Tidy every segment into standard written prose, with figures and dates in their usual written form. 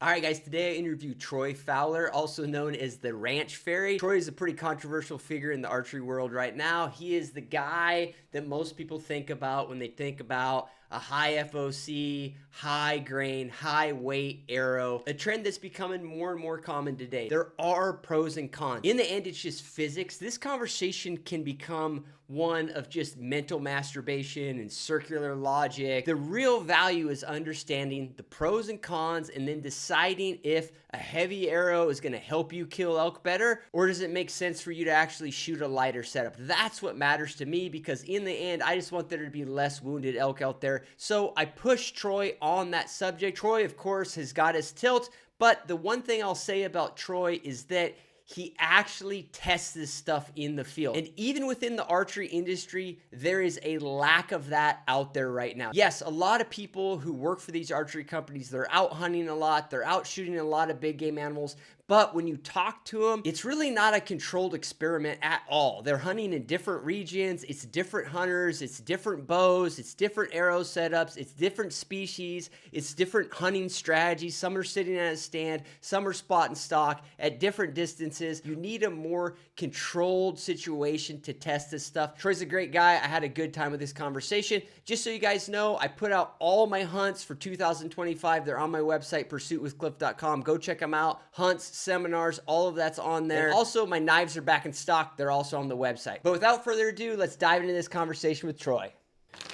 All right, guys, today I interview Troy Fowler, also known as the Ranch Fairy. Troy is a pretty controversial figure in the archery world right now. He is the guy that most people think about when they think about a high FOC, high grain, high weight arrow, a trend that's becoming more and more common today. There are pros and cons. In the end, it's just physics. This conversation can become one of just mental masturbation and circular logic. The real value is understanding the pros and cons and then deciding if a heavy arrow is going to help you kill elk better, or does it make sense for you to actually shoot a lighter setup. That's what matters to me, because in the end, I just want there to be less wounded elk out there. So I pushed Troy on that subject. Troy, of course, has got his tilt, but the one thing I'll say about Troy is that he actually tests this stuff in the field. And even within the archery industry, there is a lack of that out there right now. Yes, a lot of people who work for these archery companies, they're out hunting a lot, they're out shooting a lot of big game animals, but when you talk to them, it's really not a controlled experiment at all. They're hunting in different regions, it's different hunters, it's different bows, it's different arrow setups, it's different species, it's different hunting strategies. Some are sitting at a stand, some are spot and stock at different distances. You need a more controlled situation to test this stuff. Troy's a great guy. I had a good time with this conversation. Just so you guys know, I put out all my hunts for 2025. They're on my website, pursuitwithcliff.com. Go check them out. Hunts, seminars, all of that's on there. And also, my knives are back in stock. They're also on the website. But without further ado, let's dive into this conversation with Troy.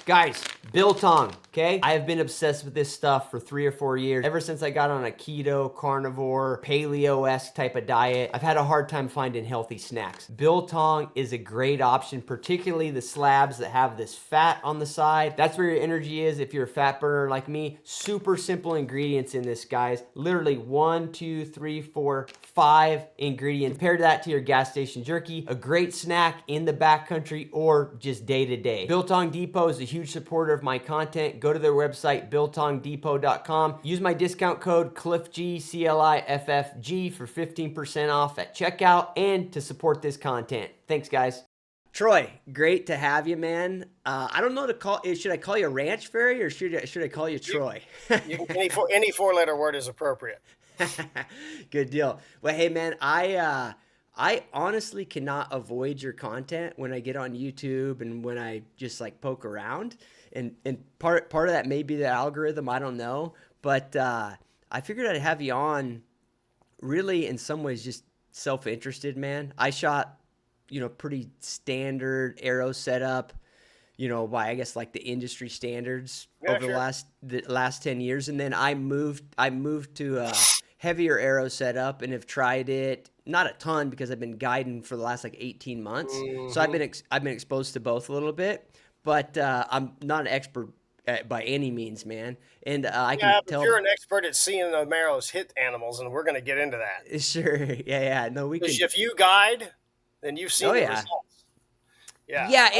Guys, biltong, okay? I have been obsessed with this stuff for 3 or 4 years. Ever since I got on a keto, carnivore, paleo-esque type of diet, I've had a hard time finding healthy snacks. Biltong is a great option, particularly the slabs that have this fat on the side. That's where your energy is if you're a fat burner like me. Super simple ingredients in this, guys. Literally 1, 2, 3, 4, 5 ingredients. Compare that to your gas station jerky. A great snack in the backcountry or just day to day. Biltong Depot is a huge supporter of my content. Go to their website, biltongdepot.com. Use my discount code CLIFFG, CLIFFG for 15% off at checkout and to support this content. Thanks, guys. Troy, great to have you, man. I don't know to call. Should I call you Ranch Fairy or should I call you Troy? Any four-letter word is appropriate. Good deal. Well, hey, man, I honestly cannot avoid your content when I get on YouTube and when I just like poke around. And part of that may be the algorithm, I don't know. But I figured I'd have you on really in some ways just self-interested, man. I shot, pretty standard arrow setup, by I guess like the industry standards over the last 10 years. And then I moved to a heavier arrow setup and have tried it. Not a ton because I've been guiding for the last like 18 months. Mm-hmm. So I've been exposed to both a little bit, but I'm not an expert by any means, man. And I can tell you're an expert at seeing the arrows hit animals, and we're going to get into that. Sure. Yeah. No, we can. If you guide, then you've seen the results. Yeah.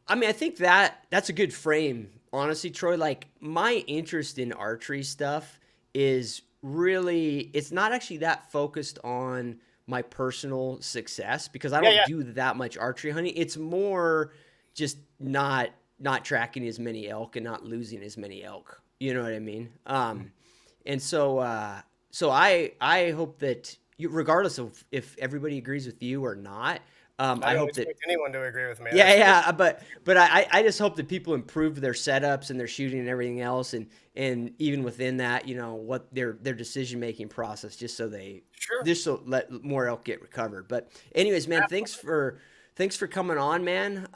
I mean, I think that's a good frame, honestly, Troy. Like my interest in archery stuff is really, it's not actually that focused on my personal success because I don't do that much archery hunting. It's more just not tracking as many elk and not losing as many elk. You know what I mean? And so I hope that regardless of if everybody agrees with you or not, I hope that anyone to agree with me. Yeah. But I just hope that people improve their setups and their shooting and everything else, and even within that, what their decision-making process, just so let more elk get recovered. But anyways, man, thanks for coming on, man.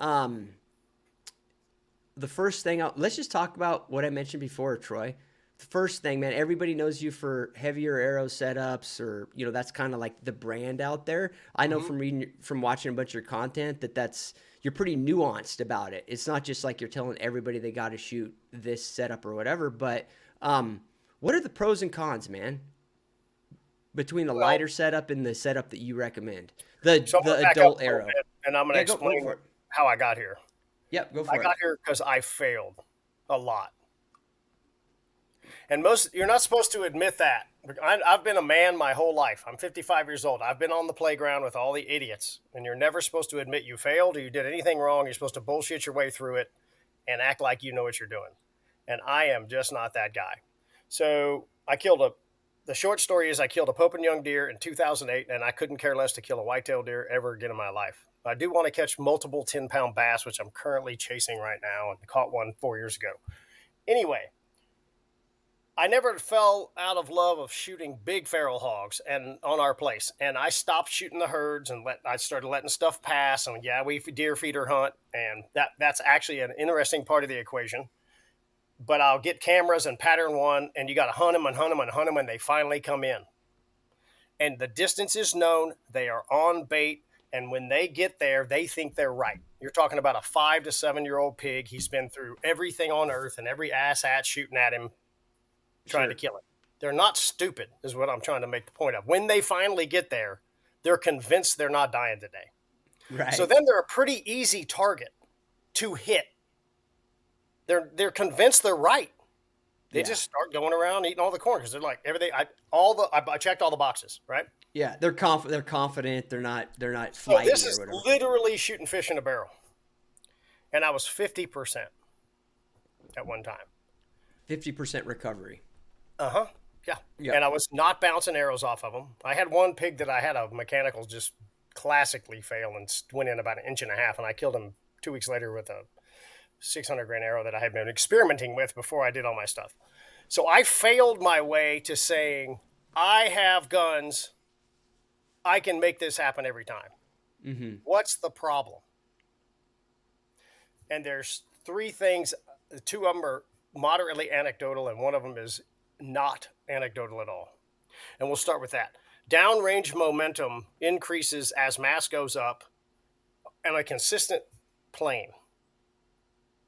The first thing, let's just talk about what I mentioned before, Troy. The first thing, man, everybody knows you for heavier arrow setups, or that's kind of like the brand out there. I know from watching a bunch of your content that you're pretty nuanced about it. It's not just like you're telling everybody they got to shoot this setup or whatever. But what are the pros and cons, man, between the lighter setup and the setup that you recommend? The adult arrow. And I'm going to explain how I got here. Yep, go for it. I got here because I failed a lot. And you're not supposed to admit that. I've been a man my whole life. I'm 55 years old. I've been on the playground with all the idiots. And you're never supposed to admit you failed or you did anything wrong. You're supposed to bullshit your way through it and act like you know what you're doing. And I am just not that guy. So The short story is I killed a Pope and Young deer in 2008, and I couldn't care less to kill a whitetail deer ever again in my life. I do want to catch multiple 10-pound bass, which I'm currently chasing right now, and caught one 4 years ago. Anyway, I never fell out of love of shooting big feral hogs and on our place, and I stopped shooting the herds and I started letting stuff pass. And yeah, we deer feeder hunt, and that's actually an interesting part of the equation. But I'll get cameras and pattern one, and you got to hunt them and hunt them and hunt them, and they finally come in. And the distance is known. They are on bait, and when they get there, they think they're right. You're talking about a 5 to 7 year old pig. He's been through everything on earth and every asshat shooting at him, trying to kill it. They're not stupid, is what I'm trying to make the point of. When they finally get there, they're convinced they're not dying today. Right. So then they're a pretty easy target to hit. They're convinced they're right. They just start going around eating all the corn because they're like everything. I checked all the boxes, right? Yeah, they're confident. They're not flighty this is or whatever. Literally shooting fish in a barrel, and I was 50% at one time. 50% recovery. Yeah. And I was not bouncing arrows off of them. I had one pig that I had a mechanical just classically fail and went in about 1.5 inches, and I killed him 2 weeks later with a 600 grain arrow that I had been experimenting with before I did all my stuff. So I failed my way to saying, I have guns. I can make this happen every time. Mm-hmm. What's the problem? And there's 3 things. 2 of them are moderately anecdotal, and one of them is not anecdotal at all. And we'll start with that. Downrange momentum increases as mass goes up on a consistent plane.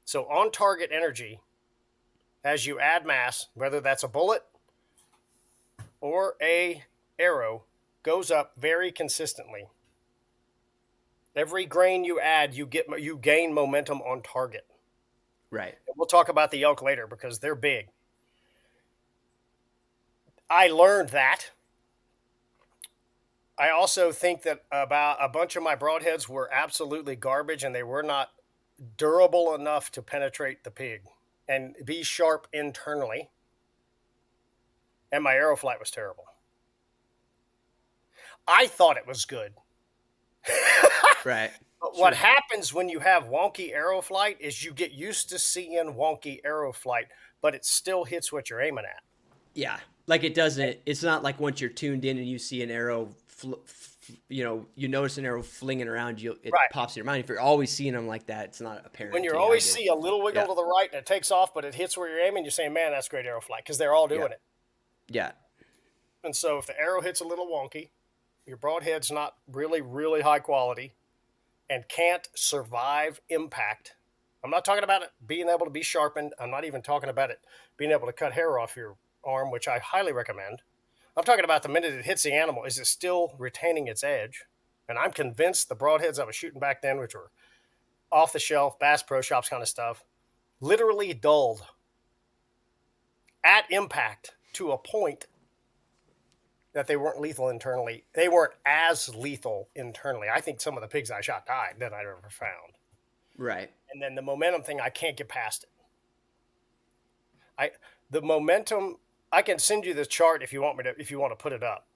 So on target energy, as you add mass, whether that's a bullet or a arrow, goes up very consistently. Every grain you add, you gain momentum on target. Right. We'll talk about the elk later because they're big. I learned that. I also think that about a bunch of my broadheads were absolutely garbage, and they were not durable enough to penetrate the pig and be sharp internally. And my arrow flight was terrible. I thought it was good. Right. But what happens when you have wonky arrow flight is you get used to seeing wonky arrow flight, but it still hits what you're aiming at. Yeah. Like it's not like once you're tuned in and you see an arrow, you notice an arrow flinging around you, it pops in your mind. If you're always seeing them like that, it's not apparent. When you always see a little wiggle to the right and it takes off, but it hits where you're aiming, you're saying, man, that's great arrow flight, because they're all doing it. Yeah. And so if the arrow hits a little wonky, your broadhead's not really, really high quality and can't survive impact. I'm not talking about it being able to be sharpened. I'm not even talking about it being able to cut hair off your arm, which I highly recommend. I'm talking about the minute it hits the animal, is it still retaining its edge? And I'm convinced the broadheads I was shooting back then, which were off the shelf, Bass Pro Shops kind of stuff, literally dulled at impact to a point that they weren't lethal internally. They weren't as lethal internally. I think some of the pigs I shot died that I ever found. Right. And then the momentum thing, I can't get past it. The momentum, I can send you the chart if you want to put it up.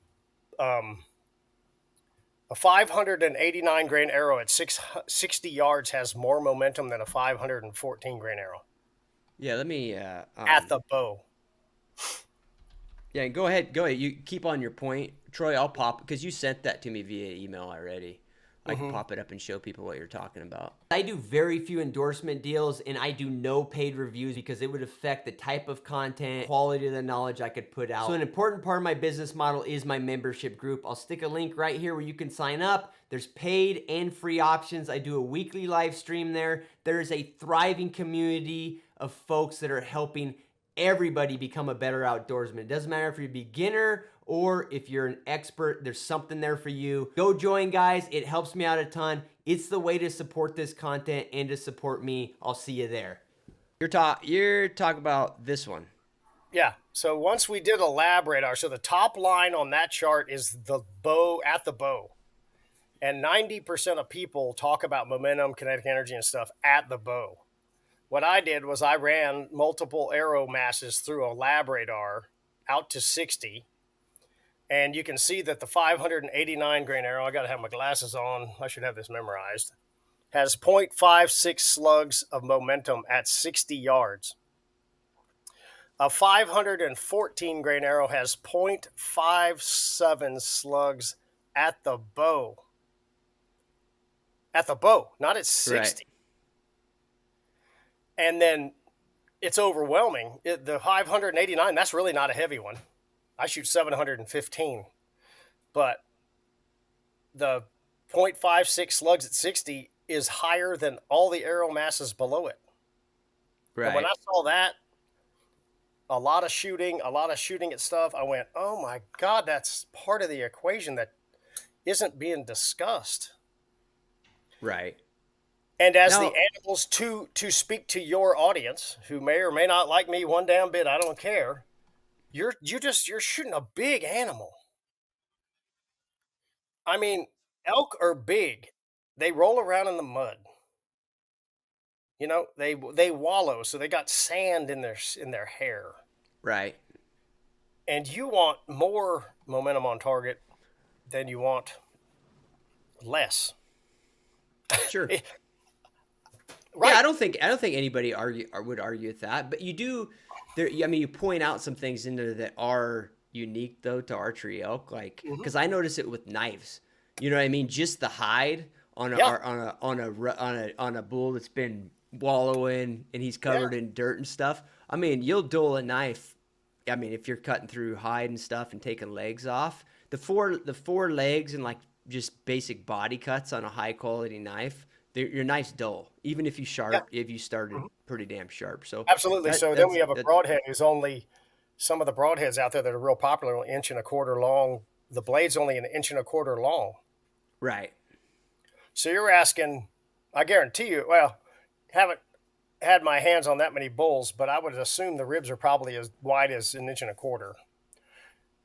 A 589 grain arrow at 60 yards has more momentum than a 514 grain arrow. Yeah, let me at the bow. Yeah, go ahead. You keep on your point, Troy. I'll pop because you sent that to me via email already. I can pop it up and show people what you're talking about. I do very few endorsement deals, and I do no paid reviews because it would affect the type of content, quality of the knowledge I could put out. So an important part of my business model is my membership group. I'll stick a link right here where you can sign up. There's paid and free options. I do a weekly live stream there. There is a thriving community of folks that are helping everybody become a better outdoorsman. It doesn't matter if you're a beginner or if you're an expert, there's something there for you. Go join, guys. It helps me out a ton. It's the way to support this content and to support me. I'll see you there. You're talking about this one. Yeah. So once we did a lab radar, so the top line on that chart is the bow at the bow. And 90% of people talk about momentum, kinetic energy, and stuff at the bow. What I did was I ran multiple arrow masses through a lab radar out to 60. And you can see that the 589 grain arrow, I got to have my glasses on, I should have this memorized, has 0.56 slugs of momentum at 60 yards. A 514 grain arrow has 0.57 slugs at the bow. At the bow, not at 60. Right. And then it's overwhelming. The 589, that's really not a heavy one. I shoot 715. But the 0.56 slugs at 60 is higher than all the arrow masses below it. Right. And when I saw that, a lot of shooting at stuff, I went, oh my God, that's part of the equation that isn't being discussed. Right. And as Now, the animals, to speak to your audience, who may or may not like me one damn bit, I don't care. You're shooting a big animal. I mean, elk are big. They roll around in the mud. You know, they wallow, so they got sand in their hair. right. And you want more momentum on target than you want less. Sure. Right. Yeah, I don't think anybody would argue with that, but you do there. I mean, you point out some things in there that are unique though to archery elk, like because I notice it with knives. You know what I mean? Just the hide on a Yeah. on a bull that's been wallowing and he's covered in dirt and stuff. I mean, you'll dull a knife. I mean, if you're cutting through hide and stuff and taking legs off, the four legs and like just basic body cuts on a high quality knife, your knife's dull, even if you started pretty damn sharp. So Absolutely. So then we have a that broadhead who's only, some of the broadheads out there that are real popular, are 1.25 inches long. The blade's only 1.25 inches long. right. So you're asking, I guarantee you, well, haven't had my hands on that many bulls, but I would assume the ribs are probably as wide as 1.25 inches.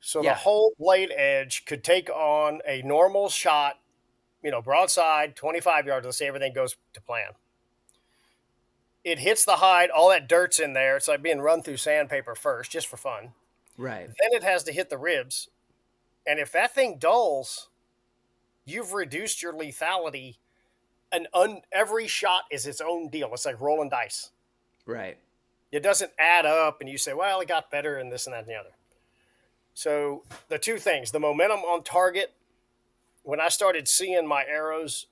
So the Yeah. whole blade edge could take on a normal shot, broadside, 25 yards. Let's say everything goes to plan. It hits the hide, all that dirt's in there. It's like being run through sandpaper first, just for fun. Right. Then it has to hit the ribs. And if that thing dulls, you've reduced your lethality. And every shot is its own deal. It's like rolling dice. Right. It doesn't add up and you say, well, it got better and this and that and the other. So the two things, the momentum on target, when I started seeing my arrows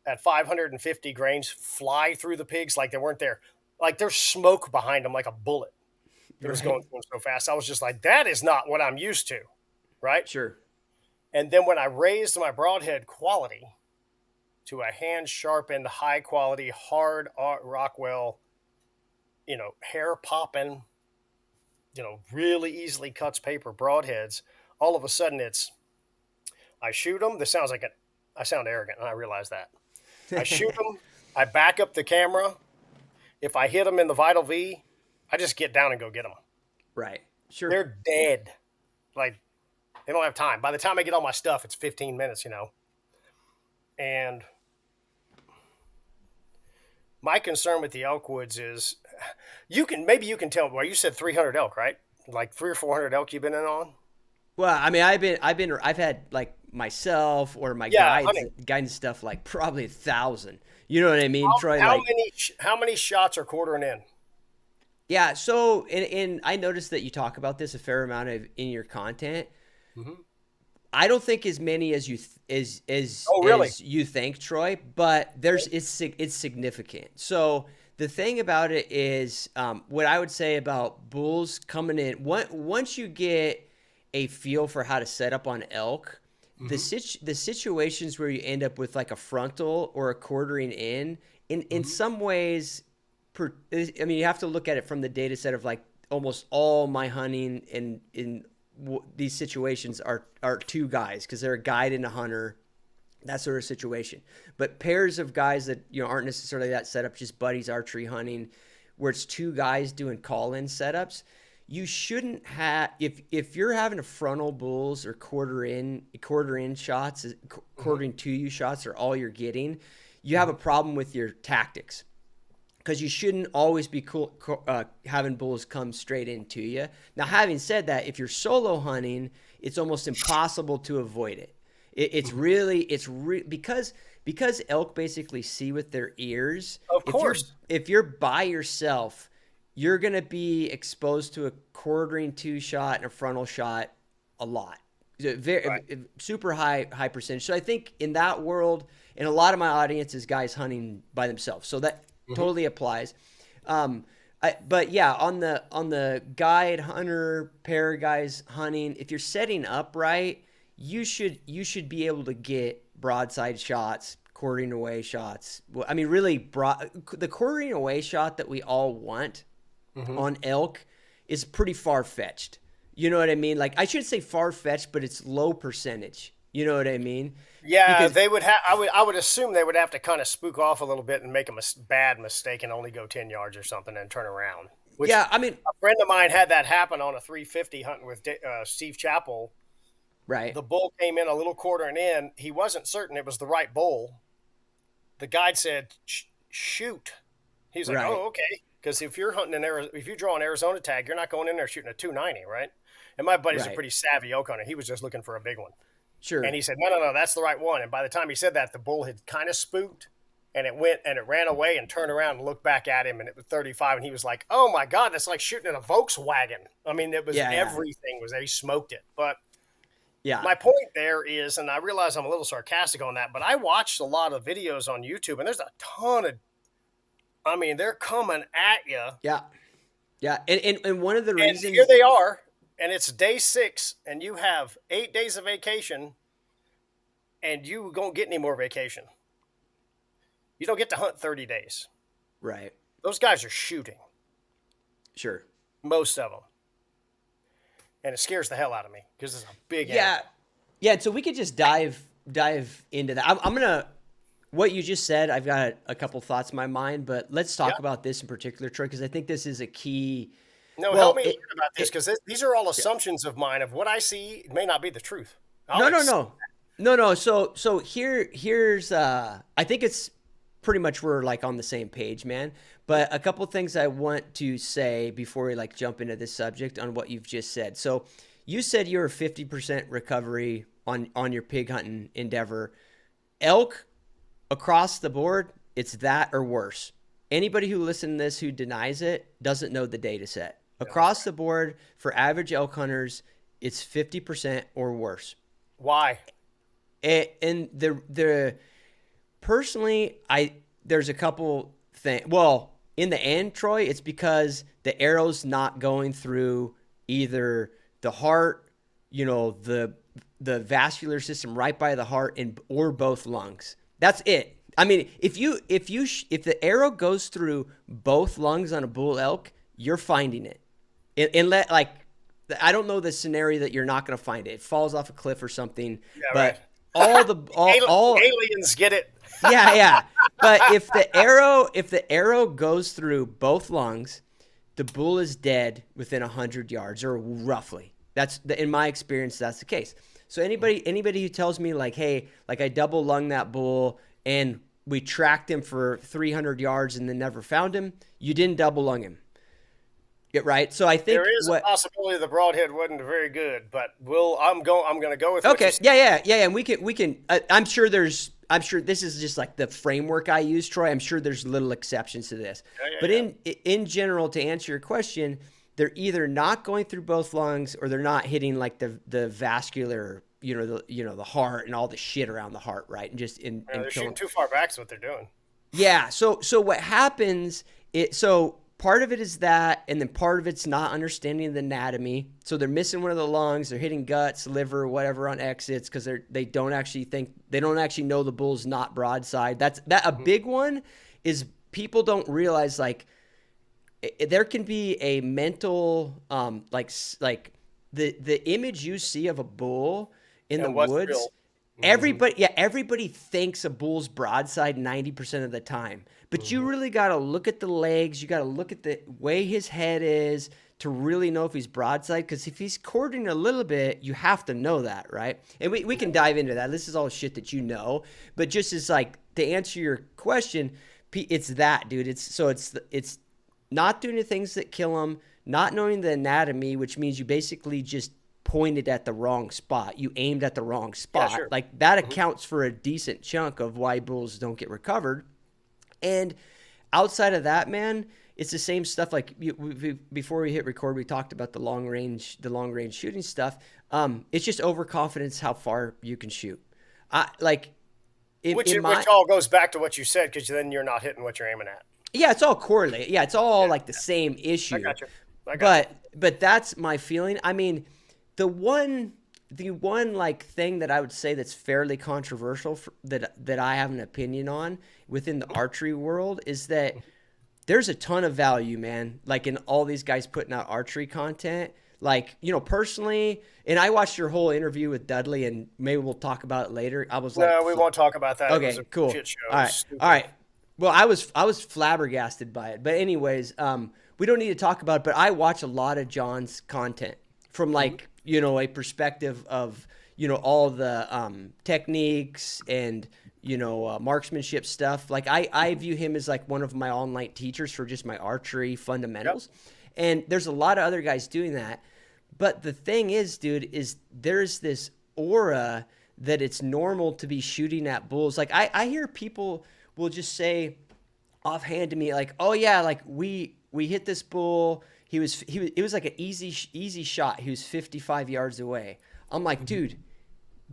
at 550 grains fly through the pigs like they weren't there, like there's smoke behind them like a bullet. It was going so fast. I was just like, that is not what I'm used to, right? Sure. And then when I raised my broadhead quality to a hand-sharpened, high-quality, hard Rockwell, hair popping, really easily cuts paper broadheads, all of a sudden I shoot them. This sounds like I sound arrogant, and I realize that. I shoot them. I back up the camera. If I hit them in the Vital V, I just get down and go get them. Right. Sure. They're dead. Like, they don't have time. By the time I get all my stuff, it's 15 minutes, And my concern with the elk woods is maybe you can tell me, well, you said 300 elk, right? Like 300 or 400 elk you've been in on? Well, I mean, I've had like myself or my guides stuff like probably 1,000. You know what I mean, Troy? How many shots are quartering in? Yeah. So, and I noticed that you talk about this a fair amount in your content. Mm-hmm. I don't think as many as you really? as you think, Troy, but it's significant. So the thing about it is, what I would say about bulls coming in, once you get a feel for how to set up on elk, the situations where you end up with like a frontal or a quartering in some ways, I mean, you have to look at it from the data set of like almost all my hunting in these situations are two guys because they're a guide and a hunter, that sort of situation. But pairs of guys that aren't necessarily that setup, just buddies archery hunting, where it's two guys doing call-in setups. You shouldn't have if you're having a frontal bulls or quarter in shots, quartering to you shots are all you're getting. You have a problem with your tactics. because you shouldn't always be having bulls come straight into you. Now, having said that, if you're solo hunting, it's almost impossible to avoid it. It's because elk basically see with their ears. Of course. If you're by yourself, you're going to be exposed to a quartering 2-shot and a frontal shot a lot. Super high percentage. So I think in that world, and a lot of my audience is guys hunting by themselves. So that totally applies. But yeah, on the guide hunter pair guys hunting, if you're setting up right, you should be able to get broadside shots, quartering away shots. Well, I mean, really the quartering away shot that we all want on elk is pretty far-fetched. You know what I mean? Like, I shouldn't say far-fetched, but it's low percentage. You know what I mean? Yeah, because they would have. I would assume they would have to kind of spook off a little bit and make a bad mistake and only go 10 yards or something and turn around. Which, yeah, I mean, a friend of mine had that happen on a 350 hunting with Steve Chappell. Right. The bull came in a little quartering in. He wasn't certain it was the right bull. The guide said, "Shoot." He's like, right. "Oh, okay." Because if you're hunting if you draw an Arizona tag, you're not going in there shooting a 290, right? And my buddy's a pretty savvy elk hunter. He was just looking for a big one. Sure. And he said, no, that's the right one. And by the time he said that, the bull had kind of spooked, and it ran away and turned around and looked back at him, and it was 35. And he was like, "Oh my God, that's like shooting in a Volkswagen." I mean, it was everything was there. He smoked it. But yeah, my point there is, and I realize I'm a little sarcastic on that, but I watched a lot of videos on YouTube, and there's a ton of, I mean, they're coming at you. Yeah. Yeah. And one of the reasons. And here they are. And it's day 6, and you have 8 days of vacation, and you don't get any more vacation. You don't get to hunt 30 days. Right. Those guys are shooting. Sure. Most of them. And it scares the hell out of me because it's a big animal. Yeah, so we could just dive into that. I'm going to, what you just said, I've got a couple thoughts in my mind, but let's talk about this in particular, Troy, because I think this is a key. No, help me learn about this, because these are all assumptions of mine of what I see. It may not be the truth. No. So here's I think it's pretty much we're like on the same page, man. But a couple things I want to say before we like jump into this subject on what you've just said. So you said you're a 50% recovery on your pig hunting endeavor. Elk across the board, it's that or worse. Anybody who listens to this who denies it doesn't know the data set. Across the board, for average elk hunters, it's 50% or worse. Why? And the personally, there's a couple things. Well, in the end, Troy, it's because the arrow's not going through either the heart, the vascular system right by the heart, or both lungs. That's it. I mean, if the arrow goes through both lungs on a bull elk, you're finding it. I don't know the scenario that you're not going to find it. It falls off a cliff or something. Yeah, but right. all aliens get it. Yeah. But if the arrow goes through both lungs, the bull is dead within 100 yards or roughly. In my experience, that's the case. So anybody who tells me like, hey, like I double lung that bull and we tracked him for 300 yards and then never found him, you didn't double lung him. Yeah, right. So I think there is a possibility the broadhead wasn't very good, but I'm going to go with okay. Yeah. And we can. I'm sure this is just like the framework I use, Troy. I'm sure there's little exceptions to this, but in general, to answer your question, they're either not going through both lungs or they're not hitting like the vascular, the heart and all the shit around the heart, right? And just they're shooting too far back. Is what they're doing. Yeah. So what happens? Part of it is that, and then part of it's not understanding the anatomy. So they're missing one of the lungs, they're hitting guts, liver, whatever on exits because they don't actually know the bull's not broadside. A big one is people don't realize like there can be a mental like the image you see of a bull in the woods. Everybody thinks a bull's broadside 90% of the time. But you really got to look at the legs. You got to look at the way his head is to really know if he's broadside. Because if he's quartering a little bit, you have to know that, right? And we can dive into that. This is all shit that you know. But just as like to answer your question, It's that, dude. It's not doing the things that kill them, not knowing the anatomy, which means you basically just pointed at the wrong spot. You aimed at the wrong spot. Yeah, sure. Like that accounts for a decent chunk of why bulls don't get recovered. And outside of that, man, it's the same stuff. Like before we hit record, we talked about the long range shooting stuff. It's just overconfidence how far you can shoot. Which all goes back to what you said, because then you're not hitting what you're aiming at. Yeah, it's all correlated. Yeah, it's all like the same issue. I got you. But that's my feeling. I mean, the one like thing that I would say that's fairly controversial that I have an opinion on within the archery world is that there's a ton of value, man. Like in all these guys putting out archery content. Like, you know, personally, and I watched your whole interview with Dudley, and maybe we'll talk about it later. I was like, no, we won't talk about that. Okay, cool. Shit show. All right. Well, I was flabbergasted by it. But anyways, we don't need to talk about it, but I watch a lot of John's content from like, you know, a perspective of, you know, all the techniques and, you know, marksmanship stuff. Like I view him as like one of my online teachers for just my archery fundamentals. Yep. And there's a lot of other guys doing that. But the thing is, dude, is there's this aura that it's normal to be shooting at bulls. Like I hear people will just say offhand to me, like, oh yeah, like we hit this bull. It was like an easy shot. He was 55 yards away. I'm like, dude,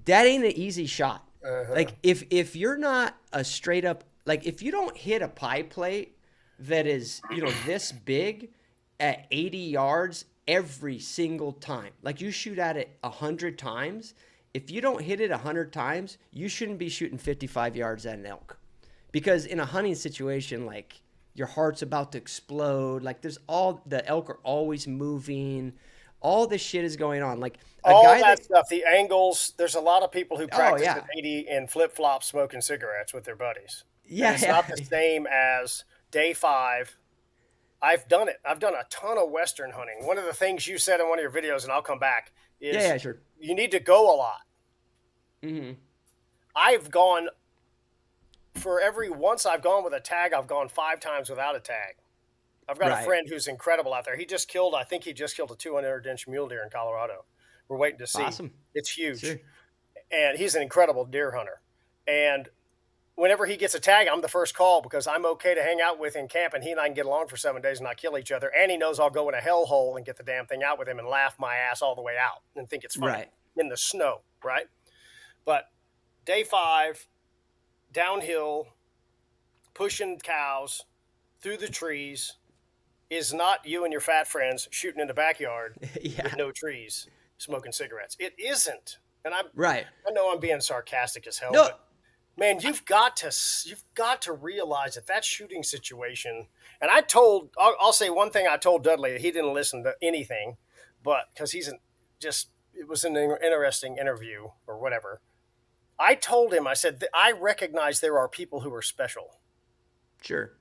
that ain't an easy shot. Like if you're not a straight up, like if you don't hit a pie plate that is, you know, this big at 80 yards every single time, like you shoot at it 100 times. If you don't hit it 100 times, you shouldn't be shooting 55 yards at an elk, because in a hunting situation, like your heart's about to explode. Like the elk are always moving. All this shit is going on. Like all that stuff, the angles. There's a lot of people who practice at 80 in flip flops, smoking cigarettes with their buddies. Yeah, and it's not the same as day 5. I've done it. I've done a ton of Western hunting. One of the things you said in one of your videos, and I'll come back, is sure. You need to go a lot. Mm-hmm. I've gone once I've gone with a tag, I've gone 5 times without a tag. I've got a friend who's incredible out there. I think he just killed a 200-inch mule deer in Colorado. We're waiting to see. Awesome. It's huge. Sure. And he's an incredible deer hunter. And whenever he gets a tag, I'm the first call, because I'm okay to hang out with in camp, and he and I can get along for 7 days and not kill each other. And he knows I'll go in a hellhole and get the damn thing out with him and laugh my ass all the way out and think it's funny in the snow, right? But day 5, downhill, pushing cows through the trees, is not you and your fat friends shooting in the backyard with no trees, smoking cigarettes. It isn't. And I know I'm being sarcastic as hell, but man, you've got to realize that shooting situation. And I'll say one thing I told Dudley. He didn't listen to anything, but because it was an interesting interview or whatever. I told him, I said, I recognize there are people who are special. Sure.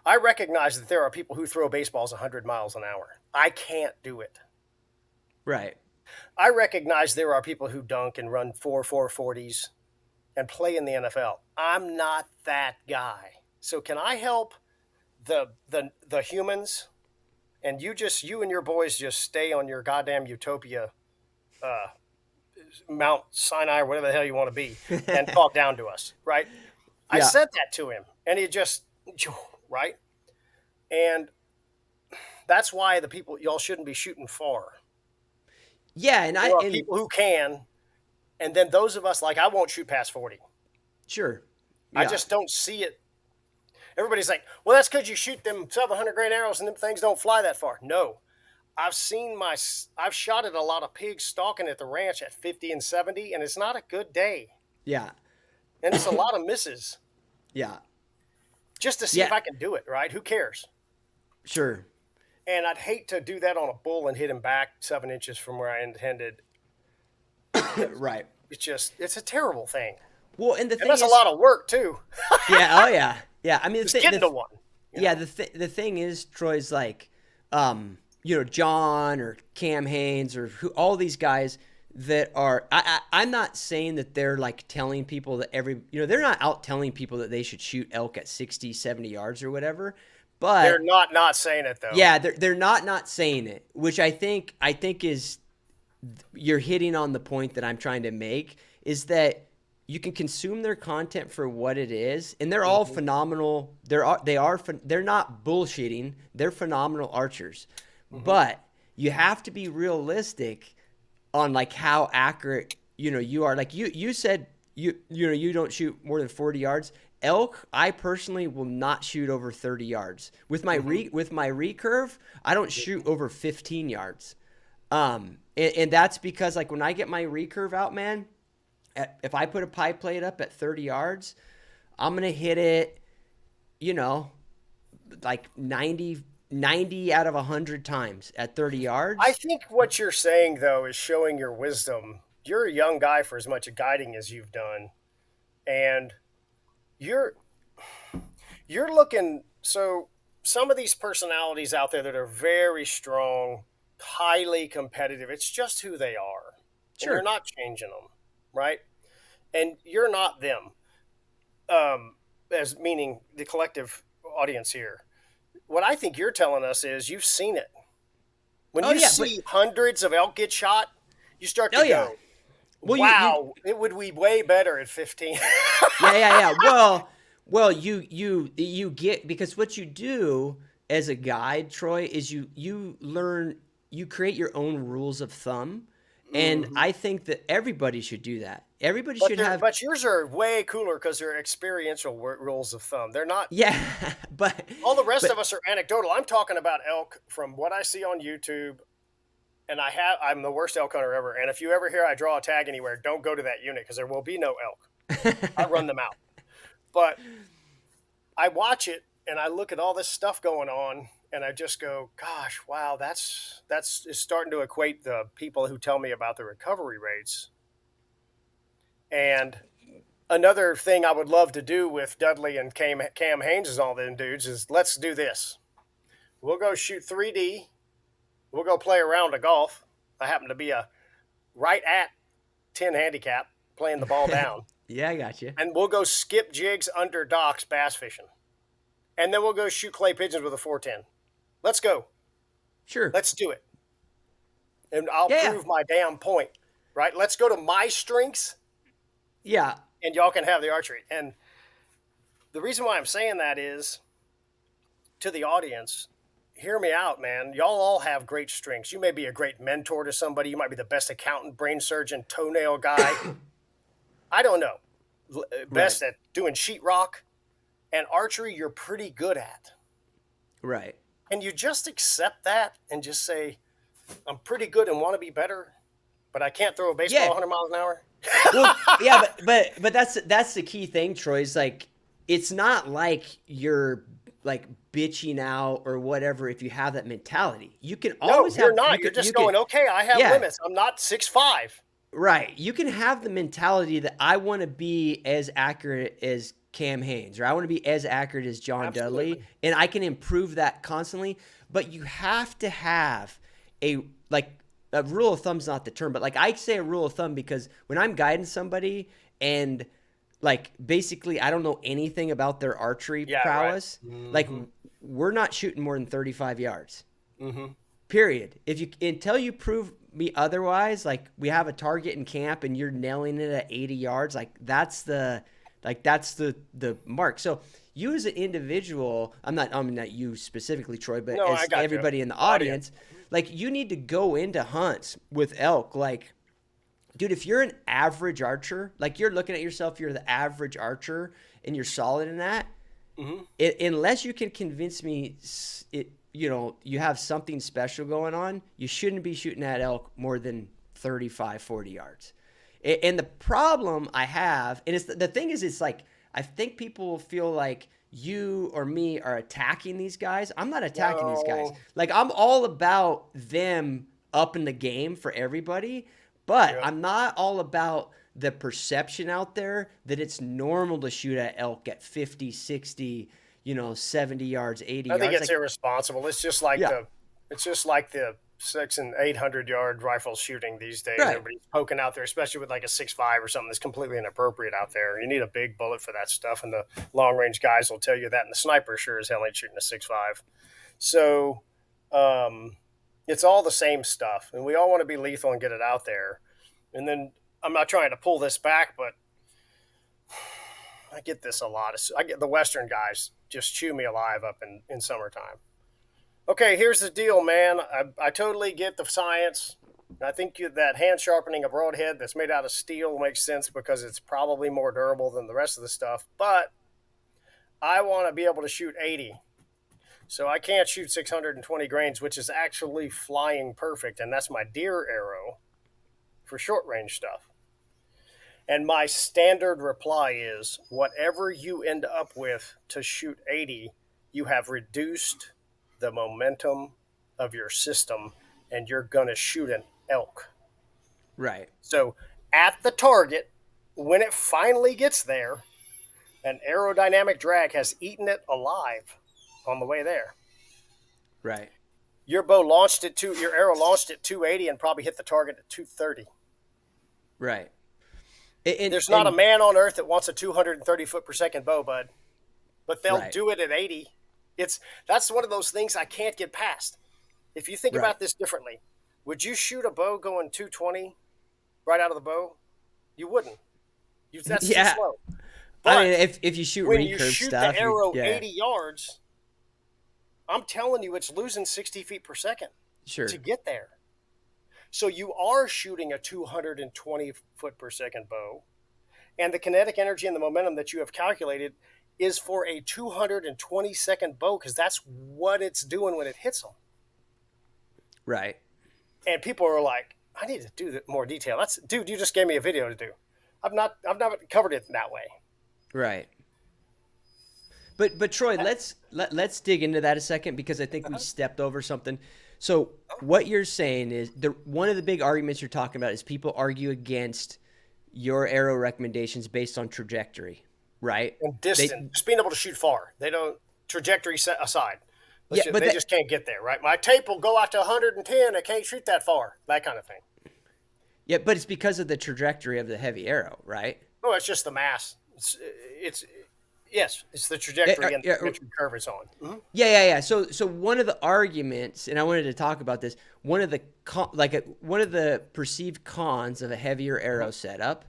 I recognize that there are people who throw baseballs 100 miles an hour. I can't do it. Right. I recognize there are people who dunk and run 4.40s and play in the NFL. I'm not that guy. So can I help the humans? And you and your boys just stay on your goddamn utopia, Mount Sinai, or whatever the hell you want to be, and talk down to us, right? I said that to him, and he just, right? And that's why the people, y'all shouldn't be shooting far. Yeah, and there are people who can, and then those of us, like, I won't shoot past 40. Sure. Yeah. I just don't see it. Everybody's like, well, that's because you shoot them 700 grain arrows and them things don't fly that far. No. I've shot at a lot of pigs stalking at the ranch at 50 and 70, and it's not a good day. Yeah. And it's a lot of misses. Yeah. Just to see if I can do it, right? Who cares? Sure. And I'd hate to do that on a bull and hit him back 7 inches from where I intended. Right. It's a terrible thing. Well, and that's a lot of work too. Yeah. Oh yeah. Yeah. I mean, just getting to one. Yeah. The thing is, Troy's like, you know, John or Cam Haynes or all these guys, that are I'm not saying that they're like telling people that they're not out telling people that they should shoot elk at 60, 70 yards or whatever, They're but not saying it though. yeah, they're not saying it, which I think is you're hitting on the point that I'm trying to make, is that you can consume their content for what it is, and they're all phenomenal. They're not bullshitting. They're phenomenal archers, but you have to be realistic on like how accurate you are. Like you said, you don't shoot more than 40 yards. Elk, I personally will not shoot over 30 yards with my with my recurve. I don't shoot over 15 yards. And that's because like when I get my recurve out, man, if I put a pipe plate up at 30 yards, I'm going to hit it, like 90 out of 100 times at 30 yards. I think what you're saying though is showing your wisdom. You're a young guy for as much guiding as you've done, and you're looking. So some of these personalities out there that are very strong, highly competitive, it's just who they are. Sure. And you're not changing them, right? And you're not them, as meaning the collective audience here. What I think you're telling us is you've seen it. When you see hundreds of elk get shot, you start to go, well, wow, it would be way better at 15. yeah. Well, you get, because what you do as a guide, Troy, is you create your own rules of thumb. And I think that everybody should do that. Everybody should have. But yours are way cooler because they're experiential rules of thumb. They're not. Yeah, but all the rest of us are anecdotal. I'm talking about elk from what I see on YouTube, and I'm the worst elk hunter ever. And if you ever hear I draw a tag anywhere, don't go to that unit because there will be no elk. I run them out. But I watch it and I look at all this stuff going on. And I just go, gosh, wow, that's starting to equate the people who tell me about the recovery rates. And another thing I would love to do with Dudley and Cam Haynes and all them dudes is let's do this. We'll go shoot 3D. We'll go play a round of golf. I happen to be a right at 10 handicap playing the ball down. Yeah, I got you. And we'll go skip jigs under docks bass fishing. And then we'll go shoot clay pigeons with a 410. Let's go. Sure. Let's do it. And I'll prove my damn point, right? Let's go to my strengths. Yeah. And y'all can have the archery. And the reason why I'm saying that is, to the audience, hear me out, man. Y'all all have great strengths. You may be a great mentor to somebody. You might be the best accountant, brain surgeon, toenail guy. I don't know. Best at doing sheetrock. And archery, you're pretty good at. Right. And you just accept that and just say, I'm pretty good and want to be better, but I can't throw a baseball 100 miles an hour. Well, yeah, but that's the key thing, Troy. Is like, it's not like you're like bitching out or whatever if you have that mentality. You can always have. You're not. You're just going, okay, I have limits. I'm not 6'5". Right. You can have the mentality that I want to be as accurate as Cam Haynes, or I want to be as accurate as John Dudley, and I can improve that constantly. But you have to have a rule of thumb's not the term, but like I say a rule of thumb because when I'm guiding somebody and like basically I don't know anything about their archery prowess, like we're not shooting more than 35 yards. Period. Until you prove me otherwise, like we have a target in camp and you're nailing it at 80 yards, like that's the mark. So you as an individual, I mean not you specifically, Troy, but as everybody in the audience, like you need to go into hunts with elk. Like, dude, if you're an average archer, like you're looking at yourself, you're the average archer and you're solid in that, unless you can convince me you have something special going on, you shouldn't be shooting at elk more than 35, 40 yards. And the problem I have, and it's the thing is, it's like, I think people feel like you or me are attacking these guys. I'm not attacking these guys. Like, I'm all about them upping the game for everybody, but I'm not all about the perception out there that it's normal to shoot at elk at 50, 60, 70 yards, 80 yards. I think it's irresponsible. It's just like 600 and 800-yard rifle shooting these days. Right. Everybody's poking out there, especially with like a 6.5 or something that's completely inappropriate out there. You need a big bullet for that stuff, and the long-range guys will tell you that, and the sniper sure as hell ain't shooting a 6.5. So it's all the same stuff, and we all want to be lethal and get it out there. And then I'm not trying to pull this back, but I get this a lot. I get the Western guys just chew me alive up in summertime. Okay, here's the deal, man. I totally get the science. I think that hand sharpening a broadhead that's made out of steel makes sense because it's probably more durable than the rest of the stuff. But I want to be able to shoot 80. So I can't shoot 620 grains, which is actually flying perfect. And that's my deer arrow for short range stuff. And my standard reply is whatever you end up with to shoot 80, you have reduced the momentum of your system, and you're going to shoot an elk. Right. So at the target, when it finally gets there, an aerodynamic drag has eaten it alive on the way there. Right. Your arrow launched at 280 and probably hit the target at 230. Right. There's not a man on earth that wants a 230 foot per second bow, bud, but they'll do it at 80. That's one of those things I can't get past. If you think about this differently, would you shoot a bow going 220 right out of the bow? You wouldn't. That's too slow. But I mean, if you shoot when recurve you shoot stuff, the arrow 80 yards, I'm telling you, it's losing 60 feet per second to get there. So you are shooting a 220 foot per second bow, and the kinetic energy and the momentum that you have calculated is for a 220 second bow because that's what it's doing when it hits them. Right. And people are like, I need to do more detail. Dude, you just gave me a video to do. I've not covered it that way. Right. But Troy, let's dig into that a second because I think we stepped over something. So what you're saying is one of the big arguments you're talking about is people argue against your arrow recommendations based on trajectory, right? And distance, just being able to shoot far. They don't trajectory set aside. But they just can't get there, right? My tape will go out to 110. I can't shoot that far. That kind of thing. Yeah, but it's because of the trajectory of the heavy arrow, right? No, it's just the mass. It's the trajectory and the curve it's on. Mm-hmm. Yeah. So one of the arguments, and I wanted to talk about this, one of the perceived cons of a heavier arrow setup,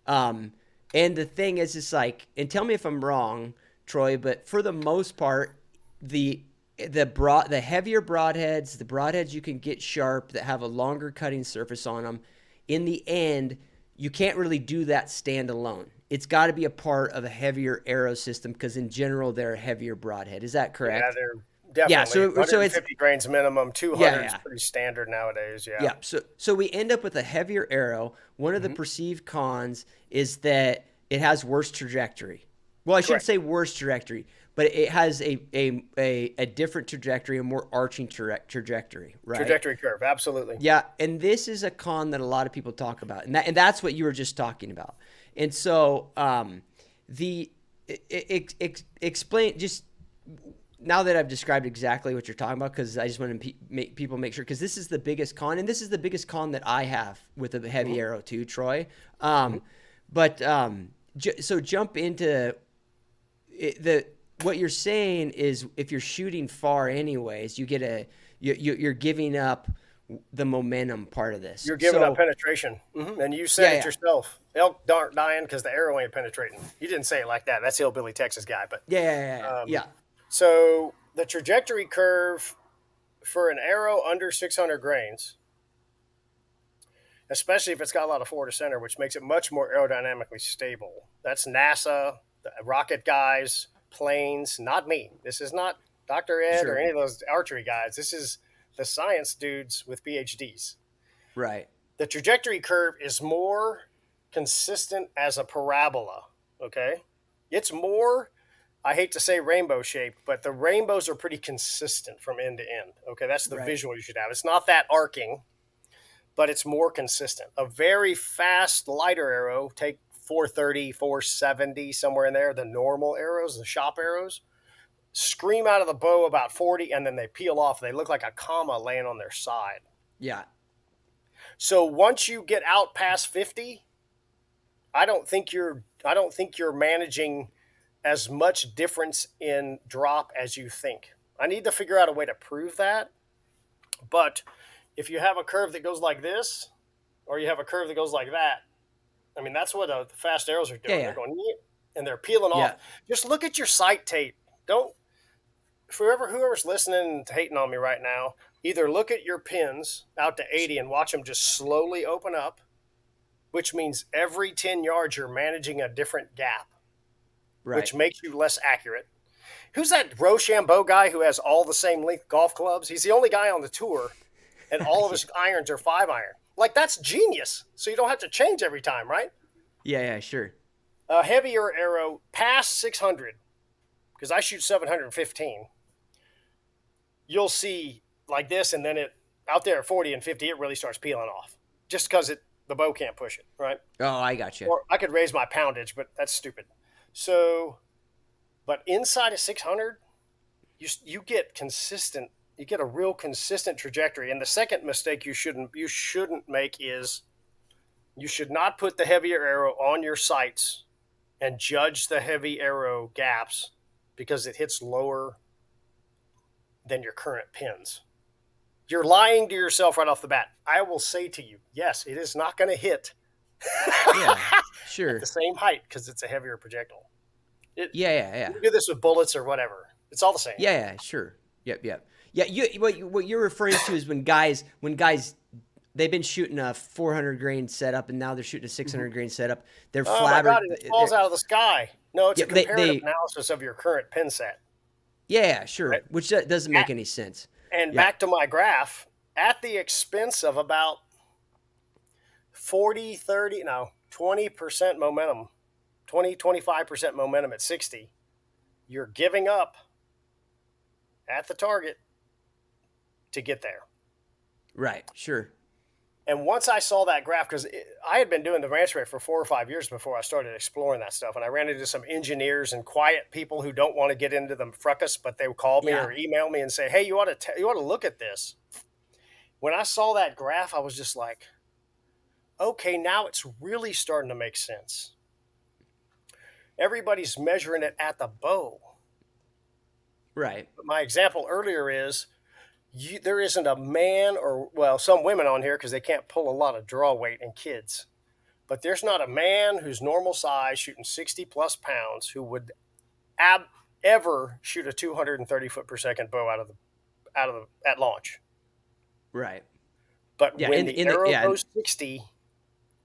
and the thing is, it's like, and tell me if I'm wrong, Troy, but for the most part, the heavier broadheads, the broadheads you can get sharp that have a longer cutting surface on them, in the end, you can't really do that standalone. It's got to be a part of a heavier arrow system because in general they're a heavier broadhead. Is that correct? Yeah, they're definitely. Yeah, so it's 50 grains minimum. 200 is pretty standard nowadays. Yeah. Yeah. So we end up with a heavier arrow. One of the perceived cons is that it has worse trajectory. Well, I shouldn't say worse trajectory, but it has a different trajectory, a more arching trajectory, right? Trajectory curve, absolutely. Yeah, and this is a con that a lot of people talk about, and that's what you were just talking about. And so, explain just now that I've described exactly what you're talking about, because I just want to make people make sure, because this is the biggest con, and this is the biggest con that I have with a heavy arrow too, Troy. So jump into what you're saying is if you're shooting far anyways, you're giving up the momentum part of this. You're giving up penetration. Mm-hmm. And you said it yourself. Elk aren't dying because the arrow ain't penetrating. You didn't say it like that. That's Hillbilly Texas guy. But yeah. So the trajectory curve for an arrow under 600 grains, especially if it's got a lot of forward to center, which makes it much more aerodynamically stable. That's NASA, the rocket guys, planes, not me. This is not Dr. Ed or any of those archery guys. This is the science dudes with PhDs. Right. The trajectory curve is more consistent as a parabola, okay? It's more, I hate to say rainbow shaped, but the rainbows are pretty consistent from end to end, okay? That's the visual you should have. It's not that arcing, but it's more consistent. A very fast, lighter arrow, take 430, 470, somewhere in there, the normal arrows, the shop arrows, scream out of the bow about 40, and then they peel off. They look like a comma laying on their side. Yeah. So once you get out past 50, I don't think you're managing as much difference in drop as you think. I need to figure out a way to prove that. But if you have a curve that goes like this, or you have a curve that goes like that, I mean, that's what the fast arrows are Yeah. doing. They're Yeah. going, "Yeet," and they're peeling off. Yeah. Just look at your sight tape. Don't, whoever's listening and hating on me right now, either look at your pins out to 80 and watch them just slowly open up, which means every 10 yards you're managing a different gap, Right. which makes you less accurate. Who's that Rochambeau guy who has all the same length golf clubs? He's the only guy on the tour, and all of Yeah. his irons are 5-iron. Like, that's genius. So you don't have to change every time, right? Yeah. Yeah. Sure. A heavier arrow past 600, because I shoot 715, you'll see like this, and then it out there at 40 and 50, it really starts peeling off just because the bow can't push it, right? Oh, I got you. Or I could raise my poundage, but that's stupid. So, but inside of 600, you get consistent. You get a real consistent trajectory. And the second mistake you shouldn't make is you should not put the heavier arrow on your sights and judge the heavy arrow gaps because it hits lower than your current pins. You're lying to yourself right off the bat. I will say to you, yes, it is not going to hit Yeah. Sure. at the same height because it's a heavier projectile. Yeah. Yeah. Yeah. You do this with bullets or whatever. It's all the same. Yeah. Yeah. Sure. Yep. Yep. Yeah. What you're referring to is when guys they've been shooting a 400 grain setup and now they're shooting a 600 grain setup. They're Oh flabber. my God, it falls out of the sky. No, it's Yeah, a comparative analysis of your current pin set. Yeah. Sure. Right. Which doesn't make any sense. And Yeah. back to my graph, at the expense of about 20% momentum, 25% momentum at 60, you're giving up at the target to get there. Right. Sure. And once I saw that graph, because I had been doing the ranch rate for 4 or 5 years before I started exploring that stuff, and I ran into some engineers and quiet people who don't want to get into the fracas, but they would call me Yeah. or email me and say, "Hey, you ought to look at this." When I saw that graph, I was just like, "Okay, now it's really starting to make sense." Everybody's measuring it at the bow. Right. But my example earlier is there isn't a man or, well, some women on here because they can't pull a lot of draw weight and kids. But there's not a man who's normal size shooting 60 plus pounds who would ever shoot a 230 foot per second bow at launch. Right. But Yeah, when the arrow yeah. goes 60,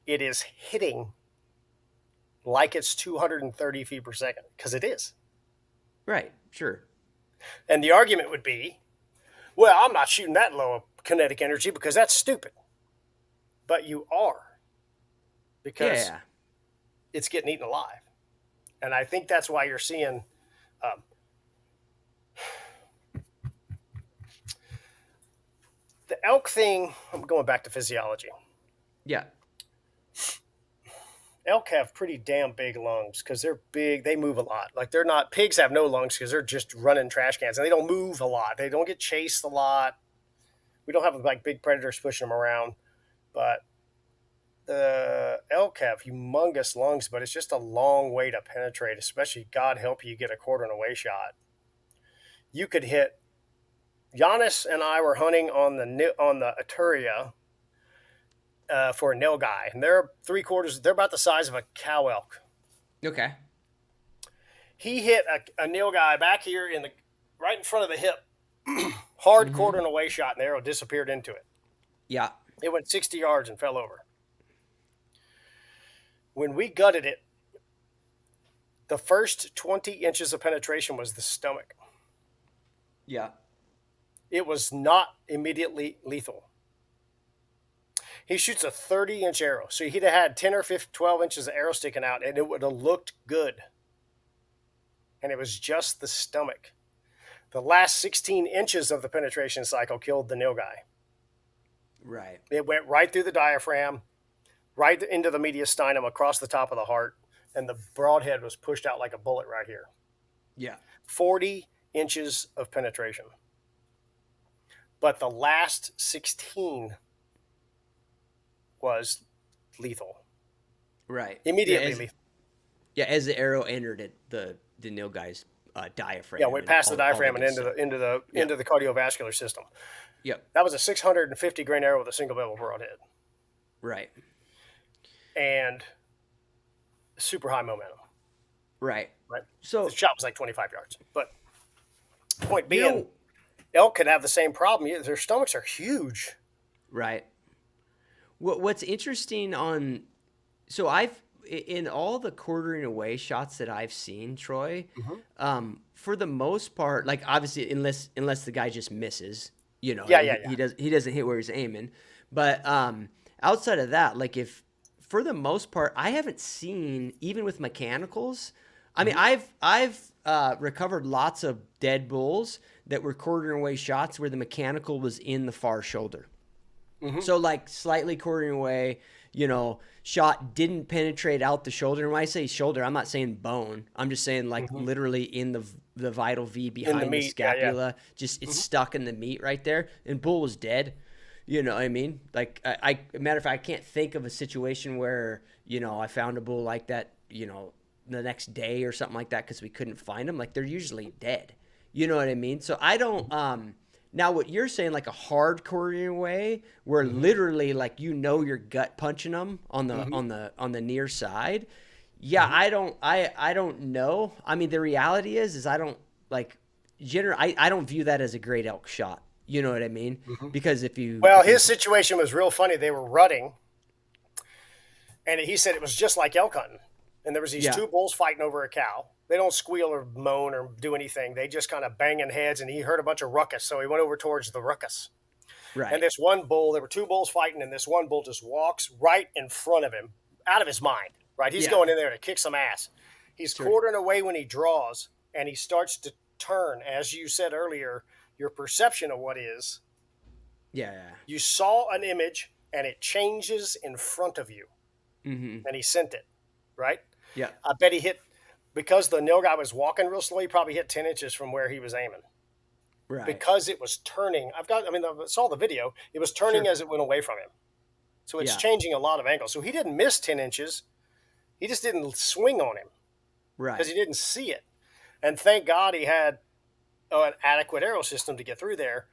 it is hitting like it's 230 feet per second, because it is. Right. Sure. And the argument would be, well, I'm not shooting that low of kinetic energy because that's stupid. But you are, because Yeah. it's getting eaten alive. And I think that's why you're seeing the elk thing. I'm going back to physiology. Yeah. Elk have pretty damn big lungs because they're big. They move a lot. Like, they're not, pigs have no lungs because they're just running trash cans and they don't move a lot. They don't get chased a lot. We don't have like big predators pushing them around, but the elk have humongous lungs, but it's just a long way to penetrate, especially, God help you, get a quarter and away shot. You could hit. Giannis and I were hunting on the Archery for a nilgai, and they're 3/4. They're about the size of a cow elk. Okay. He hit a nilgai back here right in front of the hip, hard quarter and away shot, and the arrow disappeared into it. Yeah. It went 60 yards and fell over. When we gutted it, the first 20 inches of penetration was the stomach. Yeah. It was not immediately lethal. He shoots a 30-inch arrow, so he'd have had 10 or 15, 12 inches of arrow sticking out, and it would have looked good. And it was just the stomach. The last 16 inches of the penetration cycle killed the nilgai. Right. It went right through the diaphragm, right into the mediastinum, across the top of the heart, and the broadhead was pushed out like a bullet right here. Yeah. 40 inches of penetration. but the last 16 was lethal. Right. Immediately lethal. Yeah, as the arrow entered it, the nil guy's diaphragm. Yeah, went past the diaphragm and into the cardiovascular system. Yep. That was a 650 grain arrow with a single bevel broadhead. Right. And super high momentum. Right. Right. So the shot was like 25 yards. But point being, elk can have the same problem. Their stomachs are huge. Right. What's interesting in all the quartering away shots that I've seen, Troy, for the most part, like obviously unless the guy just misses, he doesn't hit where he's aiming. But outside of that, like if for the most part, I haven't seen even with mechanicals. I mean, I've recovered lots of dead bulls that were quartering away shots where the mechanical was in the far shoulder. So like slightly quartering away, shot didn't penetrate out the shoulder. And when I say shoulder, I'm not saying bone. I'm just saying like literally in the vital V behind the scapula. Yeah. Just it's stuck in the meat right there. And bull was dead. You know what I mean? Like matter of fact, I can't think of a situation where, I found a bull like that, the next day or something like that because we couldn't find them. Like they're usually dead. You know what I mean? So I don't now what you're saying, like a hard quartering away where literally like your gut punching them on the near side. Yeah, I don't know. I mean, the reality is I don't like I don't view that as a great elk shot. You know what I mean? Because his situation was real funny. They were rutting, and he said it was just like elk hunting. And there was these two bulls fighting over a cow. They don't squeal or moan or do anything. They just kind of banging heads, and he heard a bunch of ruckus, so he went over towards the ruckus. Right. And this one bull, there were two bulls fighting, and this one bull just walks right in front of him, out of his mind. Right, he's going in there to kick some ass. He's quartering away when he draws, and he starts to turn. As you said earlier, your perception of what is. Yeah. You saw an image, and it changes in front of you, and he sent it. Right. Yeah. I bet he hit. Because the nil guy was walking real slow, he probably hit 10 inches from where he was aiming. Right. Because it was turning. I saw the video. It was turning as it went away from him. So it's changing a lot of angles. So he didn't miss 10 inches. He just didn't swing on him. Right. Because he didn't see it. And thank God he had an adequate arrow system to get through there.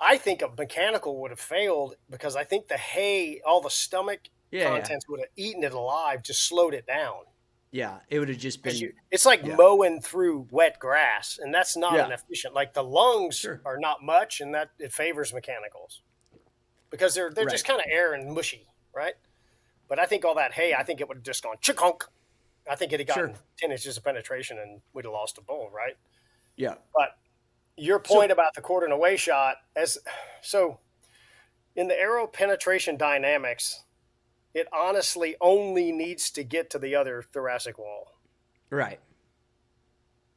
I think a mechanical would have failed because I think the hay, all the stomach contents would have eaten it alive, just slowed it down. Yeah, it would have just been. It's like mowing through wet grass, and that's not an efficient. Like the lungs are not much, and that it favors mechanicals because they're just kind of air and mushy, right? But I think all that hay, I think it would have just gone chick-honk. I think it had gotten 10 inches of penetration, and we'd have lost a bull, right? Yeah. But your point about the quartering away shot, in the arrow penetration dynamics. It honestly only needs to get to the other thoracic wall. Right.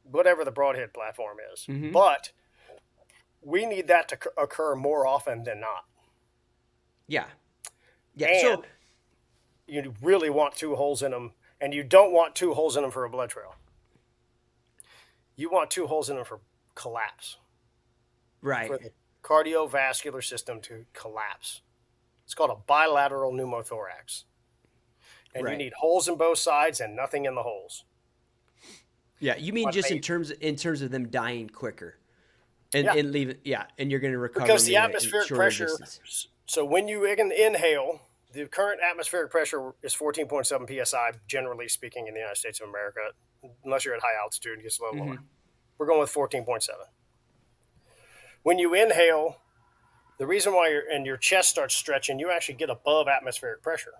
Whatever the broadhead platform is. But we need that to occur more often than not. Yeah. Yeah. And so you really want two holes in them, and you don't want two holes in them for a blood trail. You want two holes in them for collapse. Right. For the cardiovascular system to collapse. It's called a bilateral pneumothorax. And you need holes in both sides and nothing in the holes. Yeah, you mean just in terms of them dying quicker. And leave it, and you're going to recover because the atmospheric pressure distance. So when you inhale, the current atmospheric pressure is 14.7 psi, generally speaking, in the United States of America, unless you're at high altitude, it gets a little lower. We're going with 14.7. When you inhale, the reason why your chest starts stretching, you actually get above atmospheric pressure.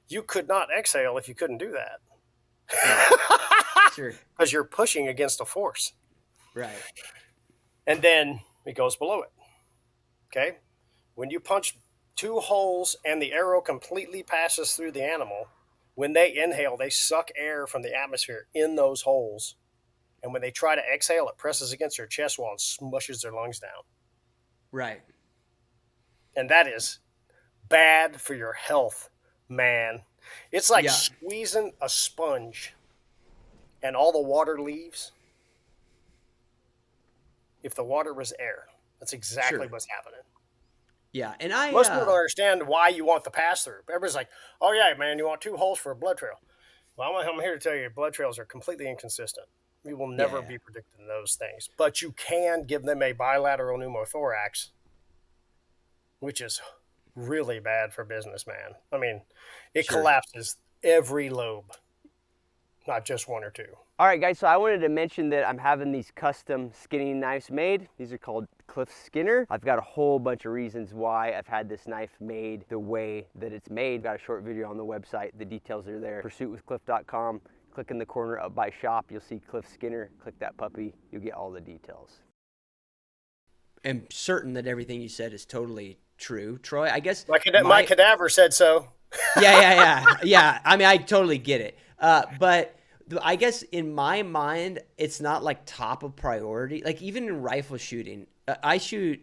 You could not exhale if you couldn't do that. Sure. Because you're pushing against a force. Right. And then it goes below it. Okay? When you punch two holes and the arrow completely passes through the animal, when they inhale, they suck air from the atmosphere in those holes. And when they try to exhale, it presses against their chest wall and smushes their lungs down. Right. And that is bad for your health, man. It's like squeezing a sponge and all the water leaves. If the water was air, That's exactly Sure. what's happening. Yeah. And Most people don't understand why you want the pass through. Everybody's like, "Oh yeah, man, you want 2 holes for a blood trail." Well, I'm here to tell you, blood trails are completely inconsistent. We will never yeah. be predicting those things, but you can give them a bilateral pneumothorax, which is really bad for business, man. I mean, it Sure. collapses every lobe, not just one or two. All right, guys, so I wanted to mention that I'm having these custom skinning knives made. These are called Cliff Skinner. I've got a whole bunch of reasons why I've had this knife made the way that it's made. Got a short video on the website. The details are there. Pursuitwithcliff.com. Click in the corner up by shop. You'll see Cliff Skinner. Click that puppy. You'll get all the details. I'm certain that everything you said is totally true, Troy. I guess my cadaver said so. yeah. I mean, I totally get it. But I guess in my mind, it's not like top of priority. Like even in rifle shooting, I shoot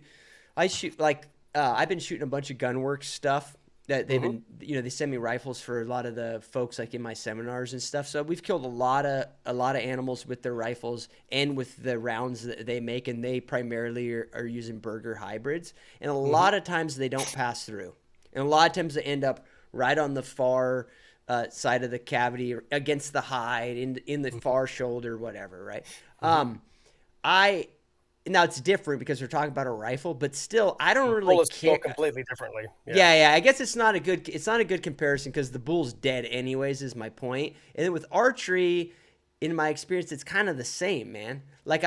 like I've been shooting a bunch of gunworks stuff that they've been, they send me rifles for a lot of the folks like in my seminars and stuff. So we've killed a lot of animals with their rifles and with the rounds that they make, and they primarily are using Berger hybrids. And a lot of times they don't pass through, and a lot of times they end up right on the far side of the cavity against the hide in the far shoulder, whatever. Right. Now it's different because we're talking about a rifle, but still, I don't really Bullets care. kill completely differently. Yeah. I guess it's not a good comparison because the bull's dead anyways. Is my point. And then with archery, in my experience, it's kind of the same, man. Like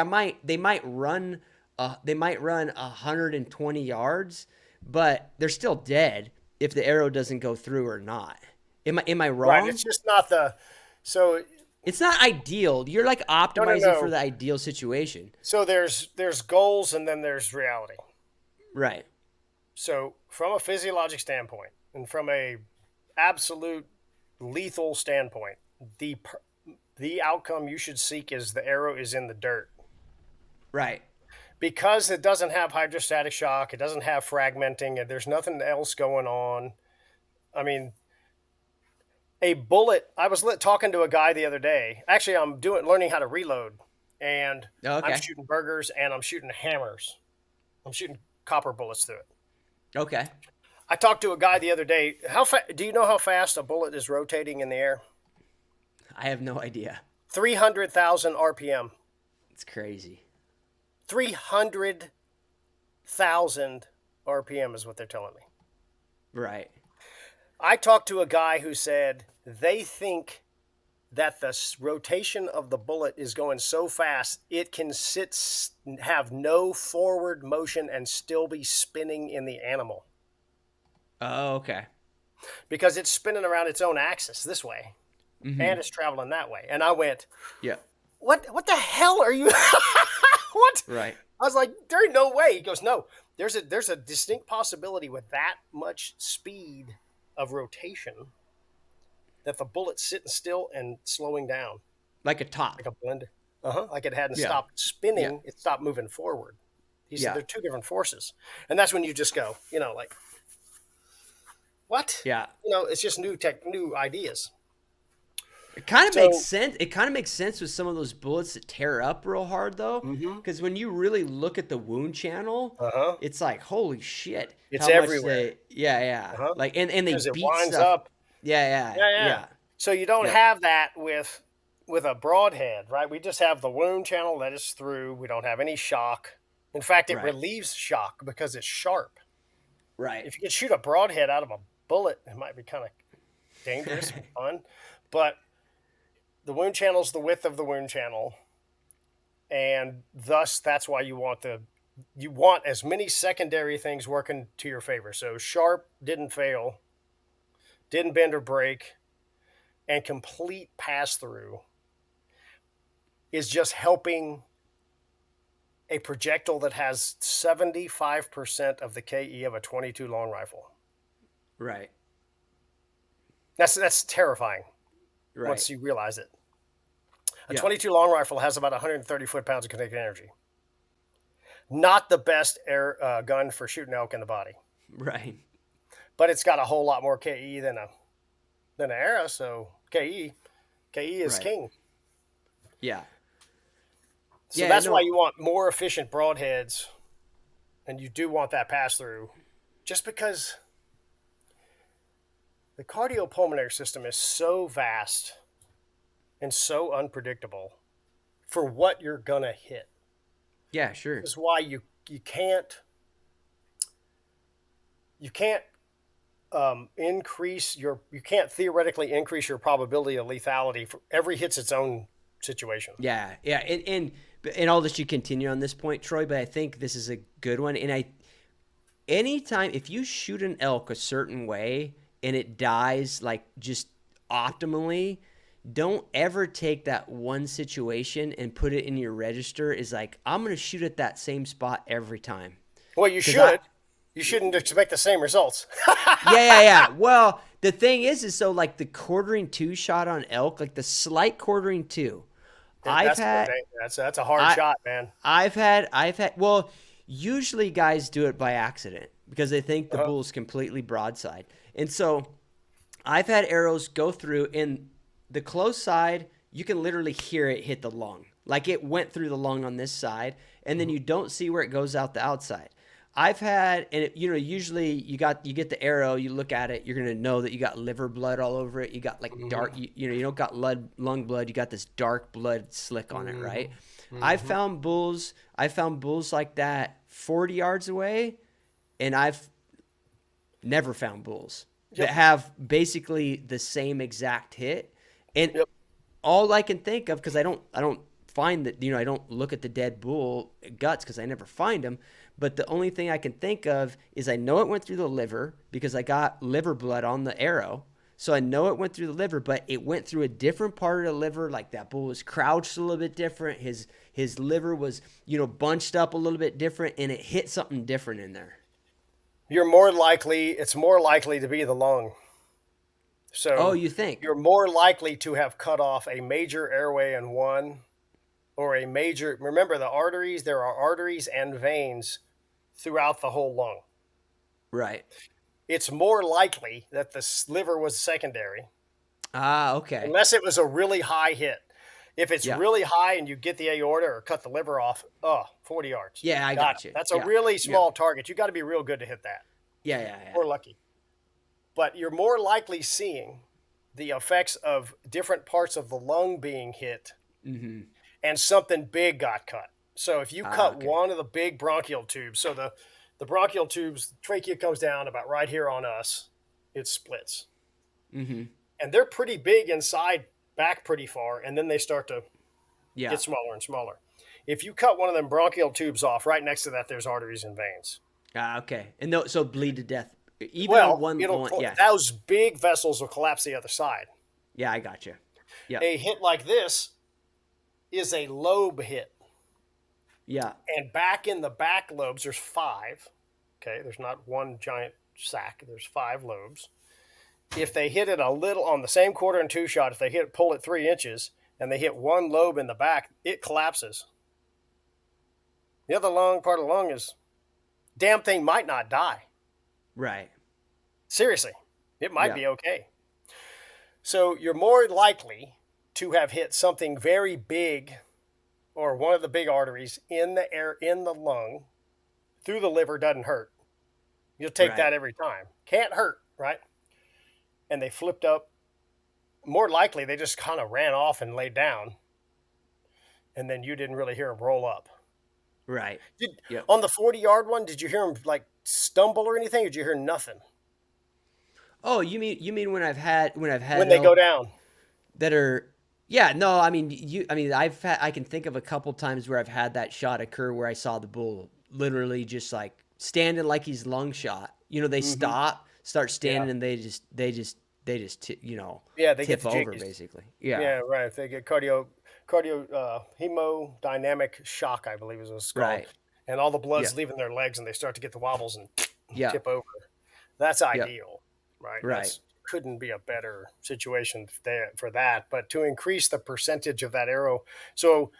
they might run 120 yards, but they're still dead if the arrow doesn't go through or not. Am I wrong? Right. It's just not so. It's not ideal. You're like optimizing No. for the ideal situation. So there's goals and then there's reality. Right. So from a physiologic standpoint and from a absolute lethal standpoint, the outcome you should seek is the arrow is in the dirt. Right. Because it doesn't have hydrostatic shock, it doesn't have fragmenting, and there's nothing else going on. I mean, a bullet. I was talking to a guy the other day. Actually, I'm learning how to reload, and I'm shooting burgers and I'm shooting hammers. I'm shooting copper bullets through it. Okay. I talked to a guy the other day. Do you know how fast a bullet is rotating in the air? I have no idea. 300,000 RPM. It's crazy. 300,000 RPM is what they're telling me. Right. I talked to a guy who said they think that the rotation of the bullet is going so fast it can have no forward motion and still be spinning in the animal. Oh, okay. Because it's spinning around its own axis this way, and it's traveling that way. And I went, yeah. What the hell are you? What? Right. I was like, there ain't no way. He goes, no. There's a distinct possibility with that much speed of rotation that the bullet's sitting still and slowing down. Like a top. Like a blend. Like it hadn't stopped spinning. Yeah. It stopped moving forward. He said they're two different forces. And that's when you just go, like, what? Yeah. It's just new ideas. It kind of makes sense. It kind of makes sense with some of those bullets that tear up real hard, though, because when you really look at the wound channel, it's like, holy shit! It's everywhere. Like and they beat it winds stuff up. Yeah. So you don't have that with a broadhead, right? We just have the wound channel that is through. We don't have any shock. In fact, it relieves shock because it's sharp. Right. If you could shoot a broadhead out of a bullet, it might be kind of dangerous and fun, but the wound channel is the width of the wound channel, and thus that's why you want as many secondary things working to your favor. So sharp, didn't fail, didn't bend or break, and complete pass through is just helping a projectile that has 75% of the KE of a 22 long rifle. Right. That's terrifying. Right. Once you realize it. A 22 long rifle has about 130 foot-pounds of kinetic energy. Not the best air gun for shooting elk in the body. Right. But it's got a whole lot more KE than an arrow, so KE is king. Yeah. So that's why you want more efficient broadheads and you do want that pass through, just because the cardiopulmonary system is so vast and so unpredictable for what you're gonna hit. Yeah, sure. This is why you can't you can't theoretically increase your probability of lethality. For every hit's its own situation. Yeah, yeah, and I'll let you continue on this point, Troy. But I think this is a good one. And anytime if you shoot an elk a certain way and it dies like just optimally, don't ever take that one situation and put it in your register as like, I'm going to shoot at that same spot every time. Well, you should. You shouldn't expect the same results. Yeah. Well, the thing is so like the quartering 2 shot on elk, like the slight quartering 2. That's a hard shot, man. I've had, well, usually guys do it by accident because they think the bull's completely broadside. And so I've had arrows go through in the close side. You can literally hear it hit the lung. Like it went through the lung on this side, and then you don't see where it goes out the outside. I've had, and usually you get the arrow, you look at it, you're going to know that you got liver blood all over it. You got like dark, you don't got lung blood. You got this dark blood slick on it, right? I've found bulls like that 40 yards away, and I've never found bulls that have basically the same exact hit. And all I can think of, because I don't find that, I don't look at the dead bull guts because I never find them. But the only thing I can think of is I know it went through the liver because I got liver blood on the arrow. So I know it went through the liver, but it went through a different part of the liver. Like that bull was crouched a little bit different. His liver was, bunched up a little bit different, and it hit something different in there. It's more likely to be the lung. So you think? You're more likely to have cut off a major airway in one, or remember the arteries, there are arteries and veins throughout the whole lung. Right. It's more likely that the liver was secondary. Okay. Unless it was a really high hit. If it's really high and you get the aorta or cut the liver off, 40 yards. Yeah, I got you. That's a really small target. You got to be real good to hit that. Yeah. Or lucky. But you're more likely seeing the effects of different parts of the lung being hit, and something big got cut. So if you cut one of the big bronchial tubes, so the bronchial tubes, trachea comes down about right here on us, it splits. And they're pretty big inside, back pretty far, and then they start to get smaller and smaller. If you cut one of them bronchial tubes off, right next to that, there's arteries and veins. Okay. And so bleed to death. Those big vessels will collapse the other side. Yeah, I got you. Yeah. A hit like this is a lobe hit. Yeah. And back in the back lobes, there's 5. Okay, there's not one giant sac. There's 5 lobes. If they hit it a little on the same quarter and 2 shot, if they pull it 3 inches and they hit one lobe in the back, it collapses. The other part of the lung damn thing might not die. Right. Seriously, it might be okay. So you're more likely to have hit something very big, or one of the big arteries in the lung. Through the liver doesn't hurt. You'll take that every time. Can't hurt, right? And they flipped up. More likely, they just kind of ran off and laid down, and then you didn't really hear them roll up. Right. On the 40-yard one, did you hear them like stumble or anything, or did you hear nothing? Oh, you mean when they go down that are I can think of a couple times where I've had that shot occur where I saw the bull literally just like standing like he's lung shot. They start standing, and they just they tip over basically. Yeah, right. They get cardio hemodynamic shock, I believe is what it's called. Right. And all the blood's leaving their legs, and they start to get the wobbles and tip over. That's ideal, right? Right. Couldn't be a better situation for that. But to increase the percentage of that arrow, so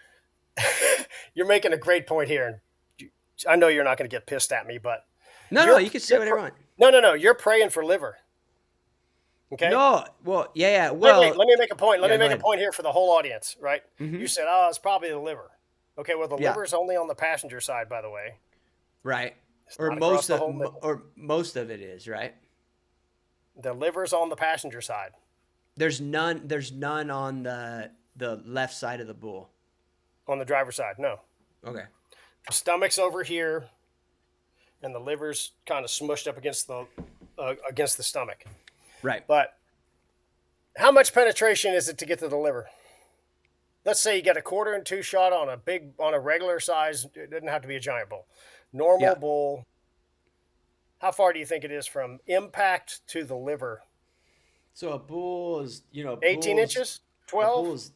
you're making a great point here. I know you're not going to get pissed at me, but no, you can say whatever you want. No, you're praying for liver. Okay. No, well, yeah. Well, wait, let me make a point. Let me make a point here for the whole audience, right? You said, it's probably the liver. Okay, well, the liver's only on the passenger side, by the way. Right. It's not across the whole nipple. or most of it is, right? The liver's on the passenger side. There's none on the left side of the bull. On the driver's side, no. Okay. The stomach's over here, and the liver's kind of smushed up against the stomach. Right. But how much penetration is it to get to the liver? Let's say you get a 1/4 2 shot on a regular size. It doesn't have to be a giant bull. Normal bull. How far do you think it is from impact to the liver? So a bull is, 18 inches? 12?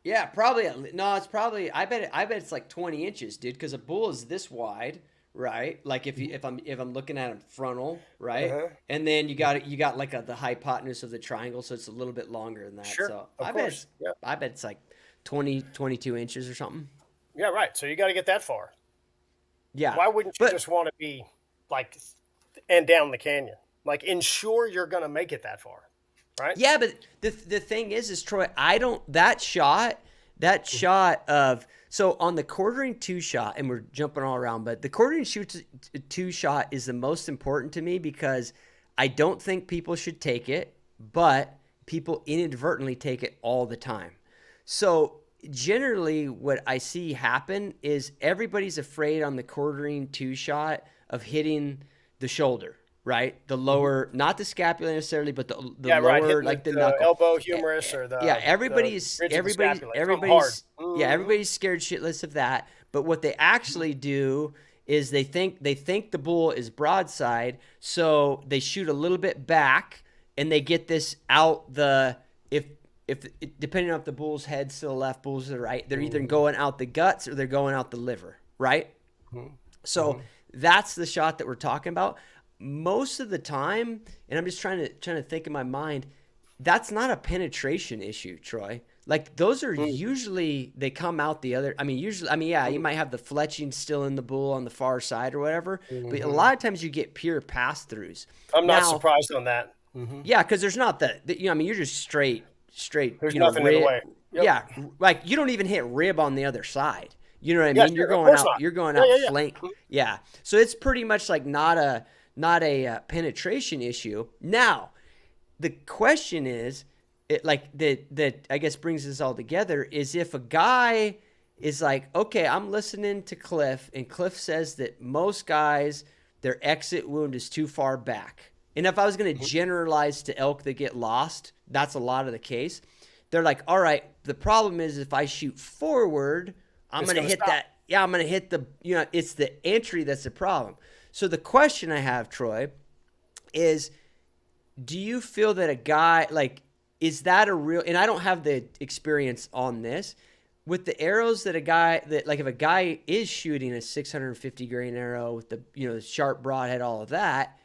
Yeah, probably. No, it's probably. I bet it's like 20 inches, dude. Because a bull is this wide, right? Like if I'm looking at him frontal, right? Uh-huh. And then you got like the hypotenuse of the triangle, so it's a little bit longer than that. Sure, So of course. I bet it's like 20, 22 inches or something. Yeah, right. So you got to get that far. Yeah. Why wouldn't you just want to be like and down the canyon? Like ensure you're going to make it that far, right? Yeah, but the thing is Troy, that shot of, so on the quartering 2 shot, and we're jumping all around, but the quartering 2 shot is the most important to me because I don't think people should take it, but people inadvertently take it all the time. So generally what I see happen is everybody's afraid on the quartering 2 shot of hitting the shoulder, right? The lower, not the scapula necessarily, but the lower, right. like the knuckle, elbow humerus, or the everybody's scared shitless of that. But what they actually do is they think the bull is broadside, so they shoot a little bit back and they get this out the if depending on if the bull's head's to the left, bull's to the right, they're either going out the guts or they're going out the liver, right? So that's the shot that we're talking about. Most of the time, and I'm just trying to think in my mind, that's not a penetration issue, Troy. Like those are usually, they come out the other. You might have the fletching still in the bull on the far side or whatever, but a lot of times you get pure pass throughs. I'm not surprised on that. Yeah, because there's not you're just straight. There's nothing in the way. Yep. Yeah, like you don't even hit rib on the other side. You know what I mean? Sure, You're going out flank. Yeah, so it's pretty much like not a penetration issue. Now, the question is, that I guess brings this all together is if a guy is like, okay, I'm listening to Cliff, and Cliff says that most guys, their exit wound is too far back. And if I was going to generalize to elk that get lost, that's a lot of the case. They're like, all right, the problem is if I shoot forward, I'm going to hit that. Yeah, I'm going to hit it's the entry that's the problem. So the question I have, Troy, is do you feel that a guy, like, is that a real, and I don't have the experience on this, with the arrows that if a guy is shooting a 650 grain arrow with the sharp broadhead, all of that,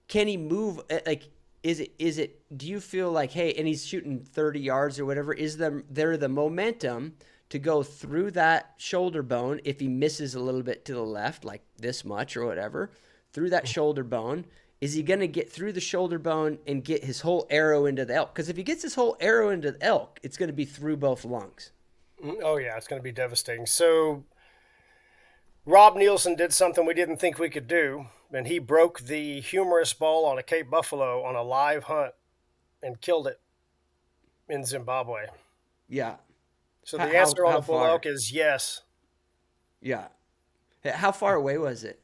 can he move, like, is it, do you feel like, hey, and he's shooting 30 yards or whatever, is there the momentum to go through that shoulder bone if he misses a little bit to the left, like this much or whatever, through that shoulder bone? Is he going to get through the shoulder bone and get his whole arrow into the elk? Because if he gets his whole arrow into the elk, it's going to be through both lungs. Oh, yeah, it's going to be devastating. So Rob Nielsen did something we didn't think we could do, and he broke the humerus ball on a Cape buffalo on a live hunt and killed it in Zimbabwe. Yeah. So the answer on the bull elk is yes. Yeah. How far away was it?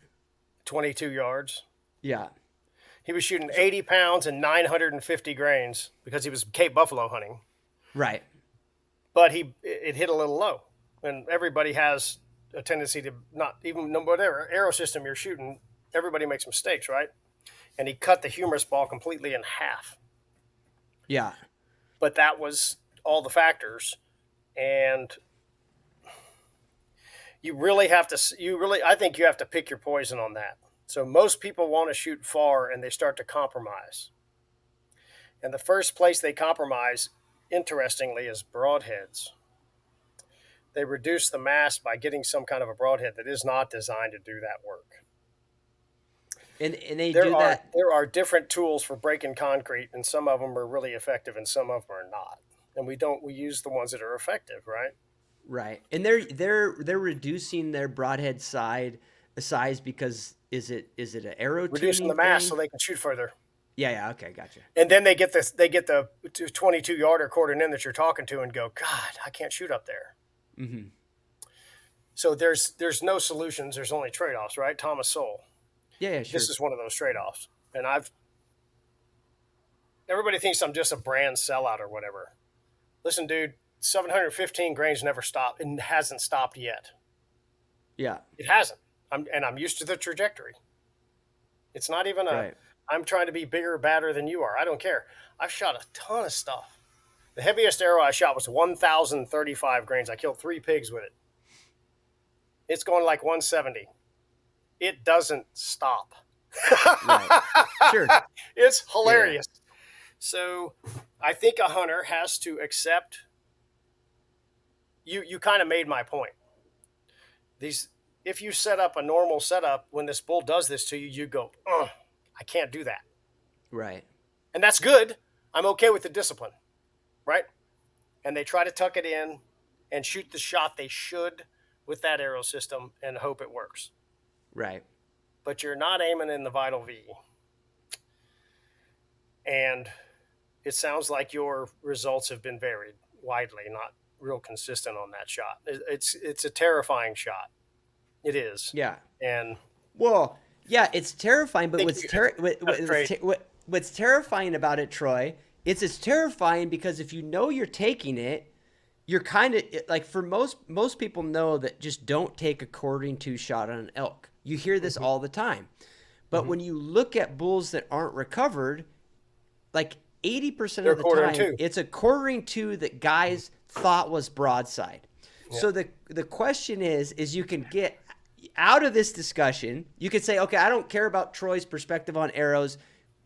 22 yards. Yeah. He was shooting 80 pounds and 950 grains because he was Cape buffalo hunting. Right. But it hit a little low. And everybody has a tendency to not, even whatever arrow system you're shooting, everybody makes mistakes, right? And he cut the humerus ball completely in half. Yeah. But that was all the factors. And I think you have to pick your poison on that. So most people want to shoot far and they start to compromise. And the first place they compromise, interestingly, is broadheads. They reduce the mass by getting some kind of a broadhead that is not designed to do that work. And they do that. There are different tools for breaking concrete, and some of them are really effective and some of them are not. And we use the ones that are effective, right? Right. And they're reducing their broadhead side size because is it an arrow Reducing tuning the mass thing? so they can shoot further. Yeah, okay, gotcha. And then they get the 22 yarder quartered in that you're talking to and go, God, I can't shoot up there. Mm-hmm. So there's no solutions. There's only trade-offs, right? Thomas Sowell. Yeah, sure. This is one of those trade-offs. And everybody thinks I'm just a brand sellout or whatever. Listen, dude, 715 grains never stopped and hasn't stopped yet. Yeah. It hasn't. I'm used to the trajectory. It's not even right. I'm trying to be bigger or badder than you are. I don't care. I've shot a ton of stuff. The heaviest arrow I shot was 1,035 grains. I killed 3 pigs with it. It's going like 170. It doesn't stop. Right. Sure. It's hilarious. Yeah. So I think a hunter has to accept. You kind of made my point. If you set up a normal setup, when this bull does this to you, you go, I can't do that. Right. And that's good. I'm okay with the discipline, right? And they try to tuck it in and shoot the shot they should with that arrow system and hope it works. Right. But you're not aiming in the vital V. And it sounds like your results have been varied widely, not real consistent on that shot. It's a terrifying shot. It is. Yeah. And well, yeah, it's terrifying, but what's terrifying about it, Troy, it's terrifying because if you know you're taking it, you're kind of like, for most people know that just don't take a quartering 2 shot on an elk. You hear this all the time. But when you look at bulls that aren't recovered, like 80% of the time, it's a quartering 2 that guys thought was broadside. Yeah. So the question is you can get out of this discussion, you could say, okay, I don't care about Troy's perspective on arrows.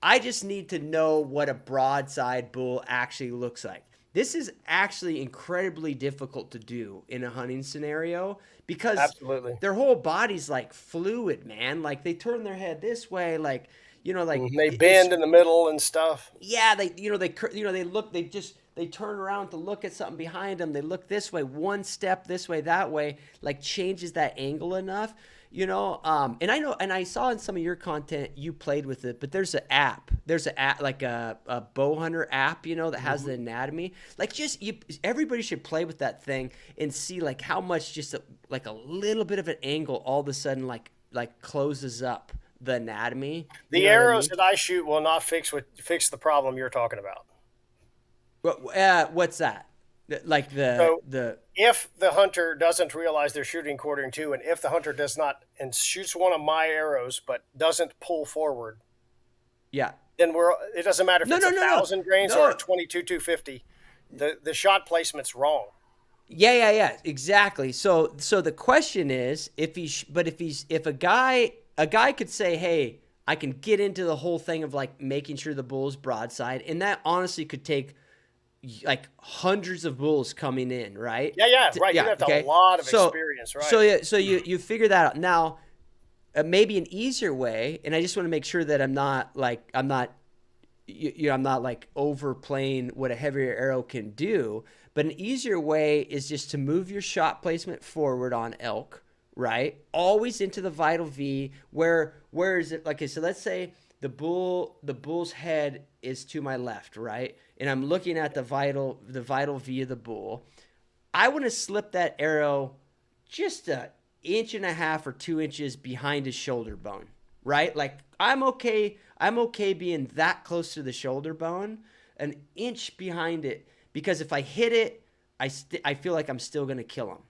I just need to know what a broadside bull actually looks like. This is actually incredibly difficult to do in a hunting scenario because their whole body's like fluid, man. Like they turn their head this way, like, they bend in the middle and stuff. Yeah, they turn around to look at something behind them. They look this way, one step this way, that way, like changes that angle enough, and I know, and I saw in some of your content you played with it, but there's an app, like a bow hunter app, that has the anatomy. Like everybody should play with that thing and see like how much just like a little bit of an angle all of a sudden like closes up the anatomy. The arrows that I shoot will not fix the problem you're talking about. What's that? Like if the hunter doesn't realize they're shooting quartering 2, and if the hunter does not and shoots one of my arrows but doesn't pull forward, yeah, then it doesn't matter if it's 1,000 grains or 22,250. The shot placement's wrong. Yeah, exactly. So the question is if a guy could say, hey, I can get into the whole thing of like making sure the bull's broadside, and that honestly could take like hundreds of bulls coming in, right? Yeah, right. You have a lot of experience, right? So you figure that out. Now, maybe an easier way, and I just want to make sure that I'm not like overplaying what a heavier arrow can do, but an easier way is just to move your shot placement forward on elk, right? Always into the vital V. Where is it? Okay, so let's say the bull's head is to my left, right? And I'm looking at the vital V of the bull. I want to slip that arrow just 1.5 inches or 2 inches behind his shoulder bone, right? Like I'm okay being that close to the shoulder bone, 1 inch behind it, because if I hit it, I feel like I'm still going to kill him.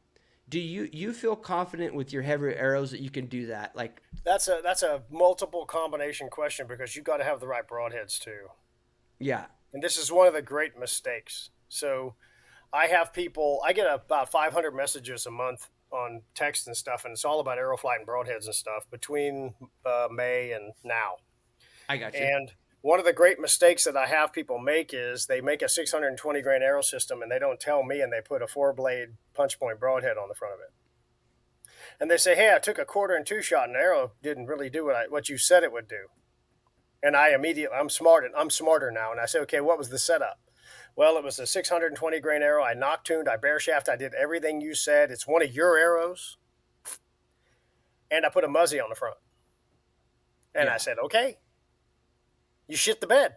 Do you feel confident with your heavier arrows that you can do that? Like that's a multiple combination question, because you got to have the right broadheads too. Yeah. And this is one of the great mistakes. So I get about 500 messages a month on text and stuff, and it's all about aeroflight and broadheads and stuff between May and now. I got you. And one of the great mistakes that I have people make is they make a 620 grain arrow system and they don't tell me, and they put a 4-blade punch point broadhead on the front of it. And they say, hey, I took a quartering 2 shot and the arrow didn't really do what you said it would do. And I'm smarter now. And I say, okay, what was the setup? Well, it was a 620 grain arrow. I knock tuned, I bare shaft, I did everything you said. It's one of your arrows. and I put a Muzzy on the front. And I said, okay, you shit the bed.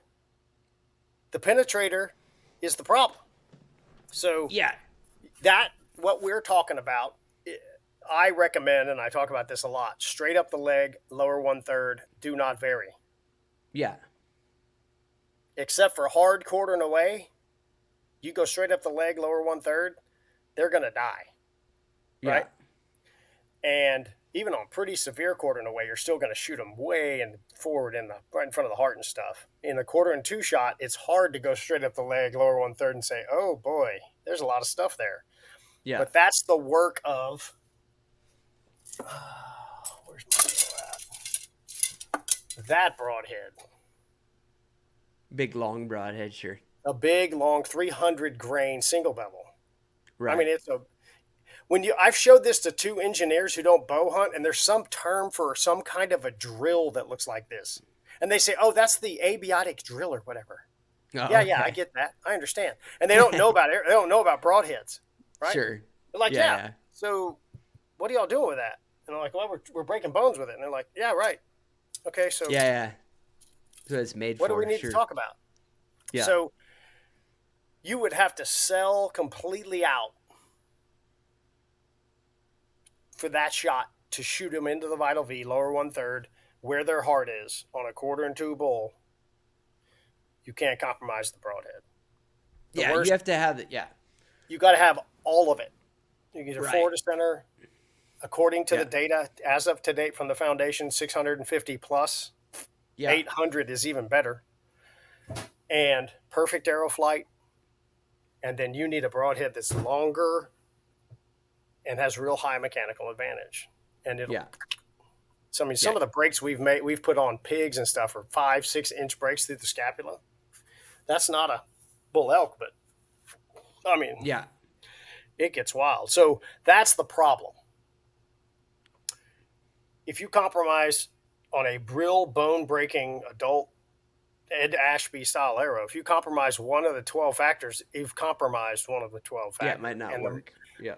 The penetrator is the problem. So that, what we're talking about, I recommend, and I talk about this a lot, straight up the leg, lower 1/3, do not vary. Yeah. Except for hard quartering away, you go straight up the leg, lower 1/3, they're going to die. Right? And even on pretty severe quartering away, you're still going to shoot them way forward right in front of the heart and stuff. In a 1/4 shot, it's hard to go straight up the leg, lower 1/3, and say, oh boy, there's a lot of stuff there. Yeah. But that's the work of, where's my at? That broadhead. Big long broadhead, sure. A big long 300 grain single bevel. Right. I mean, I've showed this to 2 engineers who don't bow hunt, and there's some term for some kind of a drill that looks like this. And they say, oh, that's the abiotic drill or whatever. Oh, yeah, okay. I get that. I understand. And they don't know about it. They don't know about broadheads, right? Sure. They're like, yeah. So what are y'all doing with that? And I'm like, well, we're breaking bones with it. And they're like, yeah, right. Okay, so. Yeah. So it's made what do we need to talk about? Yeah. So you would have to sell completely out for that shot to shoot them into the vital V, lower 1/3, where their heart is on a 1/4 bull. You can't compromise the broadhead. You have to have it. Yeah. You got to have all of it. You get your forward to center, according to the data as of to date from the foundation, 650 plus. Yeah. 800 is even better. And perfect arrow flight. And then you need a broadhead that's longer and has real high mechanical advantage. And it'll. So I mean, some of the breaks we've put on pigs and stuff are 5-6 inch breaks through the scapula. That's not a bull elk, but I mean, it gets wild. So that's the problem. If you compromise on a real bone breaking adult Ed Ashby style arrow, if you compromise one of the 12 factors, you've compromised one of the 12 factors. Yeah, it might not work.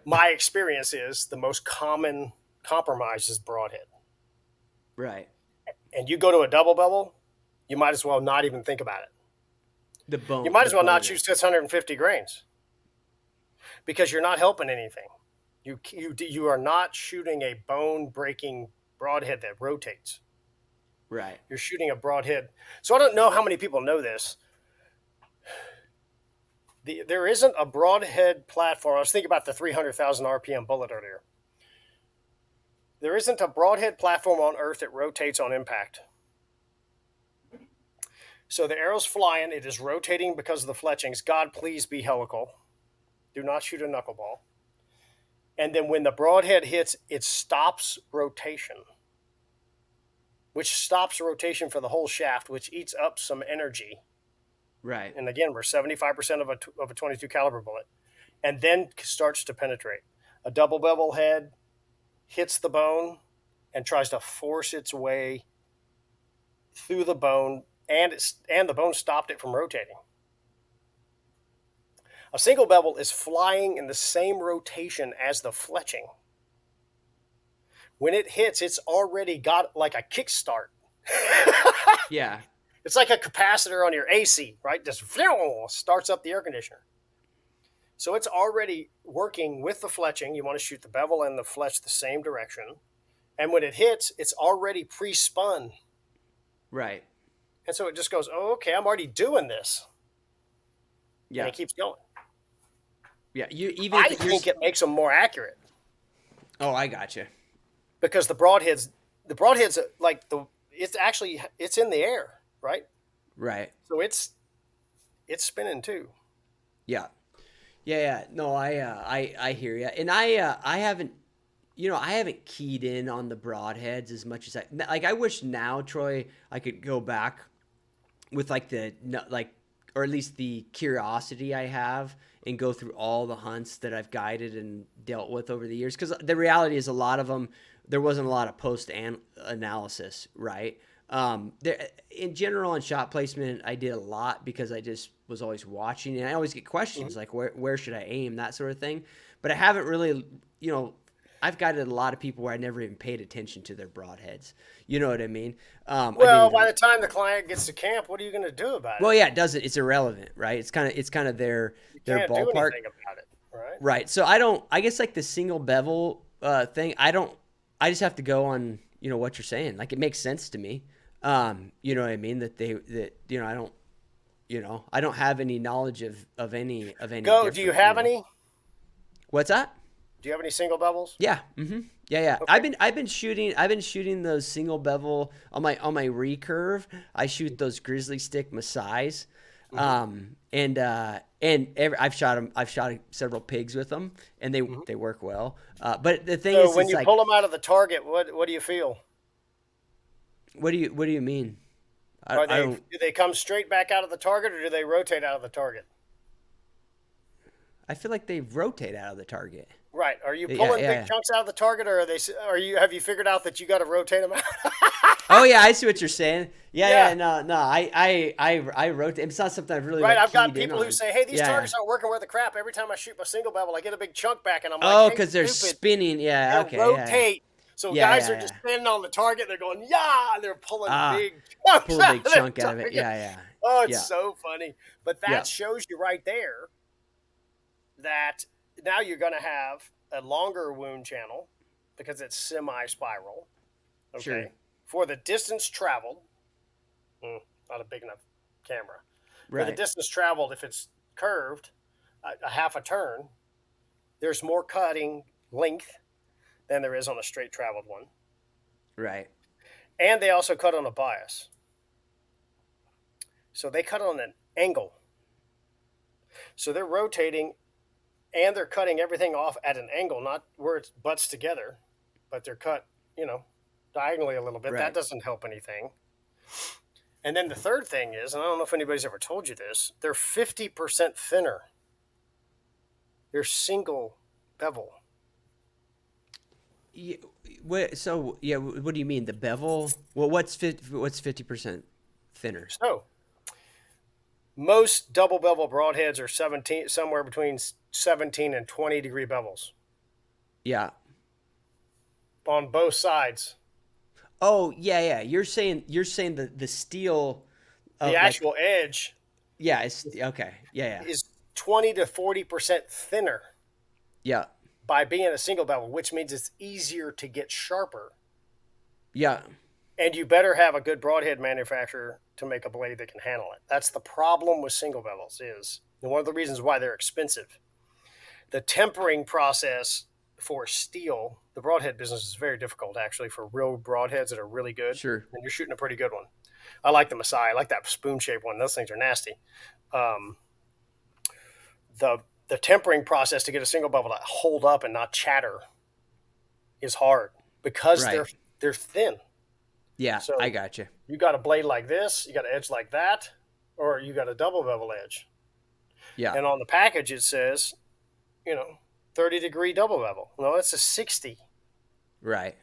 My experience is the most common compromise is broadhead. Right. And you go to a double bevel, you might as well not even think about it. The bone. You might as well not shoot 650 grains because you're not helping anything. You are not shooting a bone breaking broadhead that rotates. Right. You're shooting a broadhead. So I don't know how many people know this. There isn't a broadhead platform. I was thinking about the 300,000 RPM bullet earlier. There isn't a broadhead platform on Earth that rotates on impact. So the arrow's flying. It is rotating because of the fletchings. God, please be helical. Do not shoot a knuckleball. And then when the broadhead hits, it stops rotation, which stops rotation for the whole shaft, which eats up some energy. Right. And again, we're 75% of a 22 caliber bullet, and then starts to penetrate. A double bevel head hits the bone and tries to force its way through the bone, and the bone stopped it from rotating. A single bevel is flying in the same rotation as the fletching. When it hits, it's already got like a kickstart. Yeah. It's like a capacitor on your AC, right? Just starts up the air conditioner. So it's already working with the fletching. You want to shoot the bevel and the fletch the same direction. And when it hits, it's already pre-spun. Right. And so it just goes, oh, okay, I'm already doing this. Yeah. And it keeps going. Yeah. I think it makes them more accurate. Oh, I gotcha. Because the broadheads like it's in the air, right? Right. So it's spinning too. Yeah. Yeah. No, I hear you. And I haven't keyed in on the broadheads as much as I wish now, Troy, I could go back with or at least the curiosity I have and go through all the hunts that I've guided and dealt with over the years. Because the reality is a lot of them, there wasn't a lot of post-analysis, right? In general, on shot placement, I did a lot because I just was always watching. And I always get questions like, where should I aim, that sort of thing. But I haven't really, I've guided a lot of people where I never even paid attention to their broadheads. You know what I mean? I didn't Well, by even. the time the client gets to camp, what are you going to do about Well, it? yeah, it doesn't. It's irrelevant, right? It's kind of You their can't do ballpark, anything about it, right? right? So I don't. I guess like the single bevel thing. I don't. I just have to go on. What you're saying. Like it makes sense to me. You know what I mean? That I don't. I don't have any knowledge of any Go. Do you different. have any? What's that? Do you have any single bevels? Yeah. Yeah, yeah. Okay. I've been shooting those single bevel on my recurve. I shoot those grizzly stick Masai's. I've shot several pigs with them, and they work well. But the thing So is, when it's you like, pull them out of the target, what do you feel? what do you mean? I, Are I they don't. do they come straight back out of the target, or do they rotate out of the target? I feel like they rotate out of the target. Right. Are you Yeah, pulling yeah, big yeah. chunks out of the target, or have you figured out that you got to rotate them out? Oh yeah, I see what you're saying. Yeah, Yeah. yeah. No. I rotate. It's not something I've really Right. like I've got keyed in people who on. say, "Hey, these Yeah, yeah. targets aren't working worth the crap. Every time I shoot my single bevel, I get a big chunk back," and I'm like, Oh, "Hey, because they're stupid! spinning. Yeah. They're Okay. Yeah. rotate." So Yeah. guys Yeah. are Yeah. just standing on the target. They're going, "Yeah!" And they're pulling Ah, big chunks pull a out big of their chunk out of it. target. Yeah. Yeah. Oh, it's Yeah. so funny. But Yeah. that shows you right there that now you're going to have a longer wound channel because it's semi-spiral. Sure. Okay, for the distance traveled, not a big enough camera. For the Right. distance traveled, if it's curved, a half a turn, there's more cutting length than there is on a straight traveled one. Right. And they also cut on a bias. So they cut on an angle. So they're rotating and they're cutting everything off at an angle, not where it butts together, but they're cut, diagonally a little bit. That Right. doesn't help anything. And then the third thing is, and I don't know if anybody's ever told you this, they're 50% thinner. They're single bevel. Yeah, so yeah, what do you mean the bevel? Well, what's 50% thinner? So most double bevel broadheads are 17, somewhere between 17 and 20-degree bevels Yeah. on both sides. Oh yeah, yeah. You're saying the steel The of like actual edge yeah. It's okay. Yeah, yeah, is 20 to 40% thinner yeah, by being a single bevel, which means it's easier to get sharper. yeah. And you better have a good broadhead manufacturer to make a blade that can handle it. That's the problem with single bevels is, and one of the reasons why they're expensive. The tempering process for steel, the broadhead business is very difficult actually for real broadheads that are really good. Sure. And you're shooting a pretty good one. I like the Masai. I like that spoon-shaped one. Those things are nasty. Um, the tempering process to get a single bevel to hold up and not chatter is hard because Right. they're thin. Yeah, So I got you. you got a blade like this, you got an edge like that, or you got a double bevel edge. Yeah. And on the package it says, 30-degree double bevel. No, it's a 60 Right.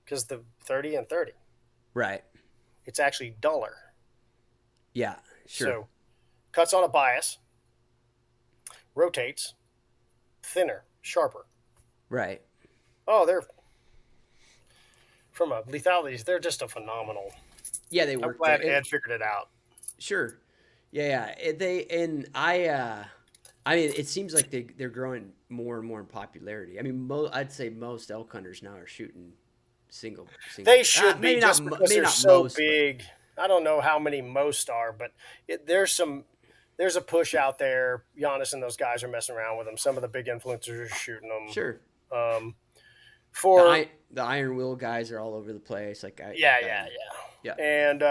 because the 30 and 30. Right. It's actually duller. Yeah. Sure. So cuts on a bias, rotates, thinner, sharper. Right. Oh, they're from a lethality, they're just a phenomenal. Yeah, they I'm work. glad Ed figured it out. Sure. Yeah, yeah. I mean, it seems like they're growing more and more in popularity. I mean, I'd say most elk hunters now are shooting single. They should be Maybe just not. because Maybe they're not so most, big. I don't know how many most are, but there's a push out there. Giannis and those guys are messing around with them. Some of the big influencers are shooting them. but sure. Um, The, for the Iron Will guys are all over the place. Like yeah. yeah. And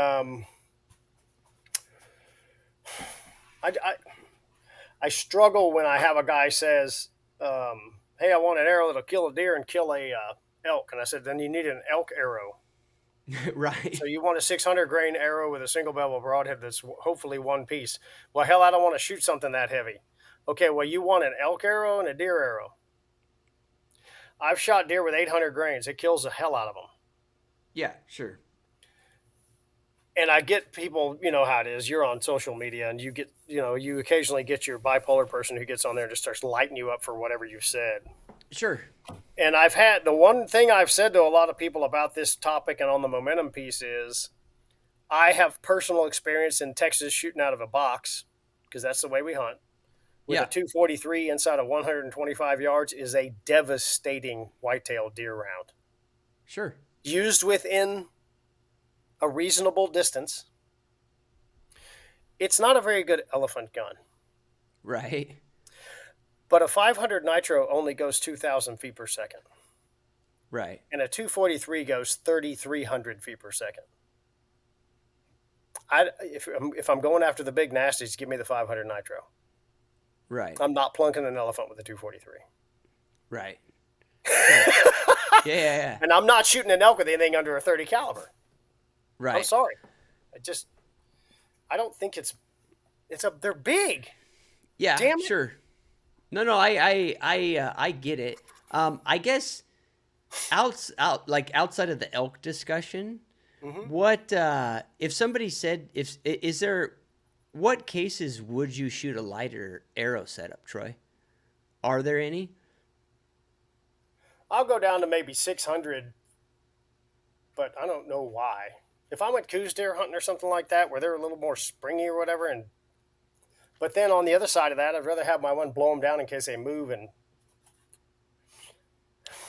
I struggle when I have a guy says, "Hey, I want an arrow that'll kill a deer and kill a elk," and I said, "Then you need an elk arrow." Right. So you want a 600 grain arrow with a single bevel broadhead that's hopefully one piece. Well, hell, I don't want to shoot something that heavy. Okay, well, you want an elk arrow and a deer arrow. I've shot deer with 800 grains. It kills the hell out of them. Yeah. Sure. And I get people, you know how it is. You're on social media and you get, you occasionally get your bipolar person who gets on there and just starts lighting you up for whatever you've said. Sure. And I've had the one thing I've said to a lot of people about this topic and on the momentum piece is I have personal experience in Texas shooting out of a box because that's the way we hunt. With a Yeah, 243 inside of 125 yards is a devastating whitetail deer round. sure. Used within a reasonable distance, it's not a very good elephant gun. Right. But a 500 nitro only goes 2,000 feet per second. Right. And a 243 goes 3,300 feet per second. If I'm going after the big nasties, give me the 500 nitro. Right. I'm not plunking an elephant with a 243. Right. Sure. Yeah. And I'm not shooting an elk with anything under a 30 caliber. Right. I'm sorry. I don't think they're big. Yeah, Damn it. sure. No, I get it. I guess outside of the elk discussion, what if somebody said what cases would you shoot a lighter arrow setup, Troy? Are there any? I'll go down to maybe 600, but I don't know why. If I went coos deer hunting or something like that, where they're a little more springy or whatever, but then on the other side of that, I'd rather have my one blow them down in case they move. And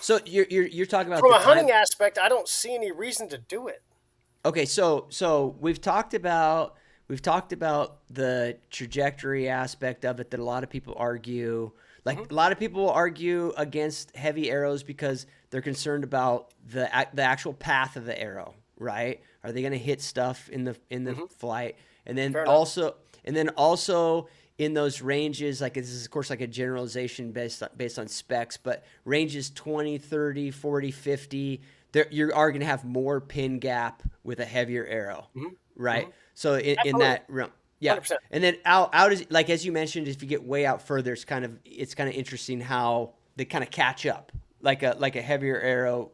So you're talking about from the a hunting time. aspect, I don't see any reason to do it. Okay, so we've talked about the trajectory aspect of it that a lot of people argue. Like a lot of people will argue against heavy arrows because they're concerned about the actual path of the arrow, right? Are they going to hit stuff in the flight? And then Fair also in those ranges, like this is of course like a generalization based on specs, but ranges 20, 30, 40, 50, you are going to have more pin gap with a heavier arrow, right? So in that realm, yeah. 100%. And then out is like as you mentioned, if you get way out further, it's kind of interesting how they kind of catch up, like a heavier arrow,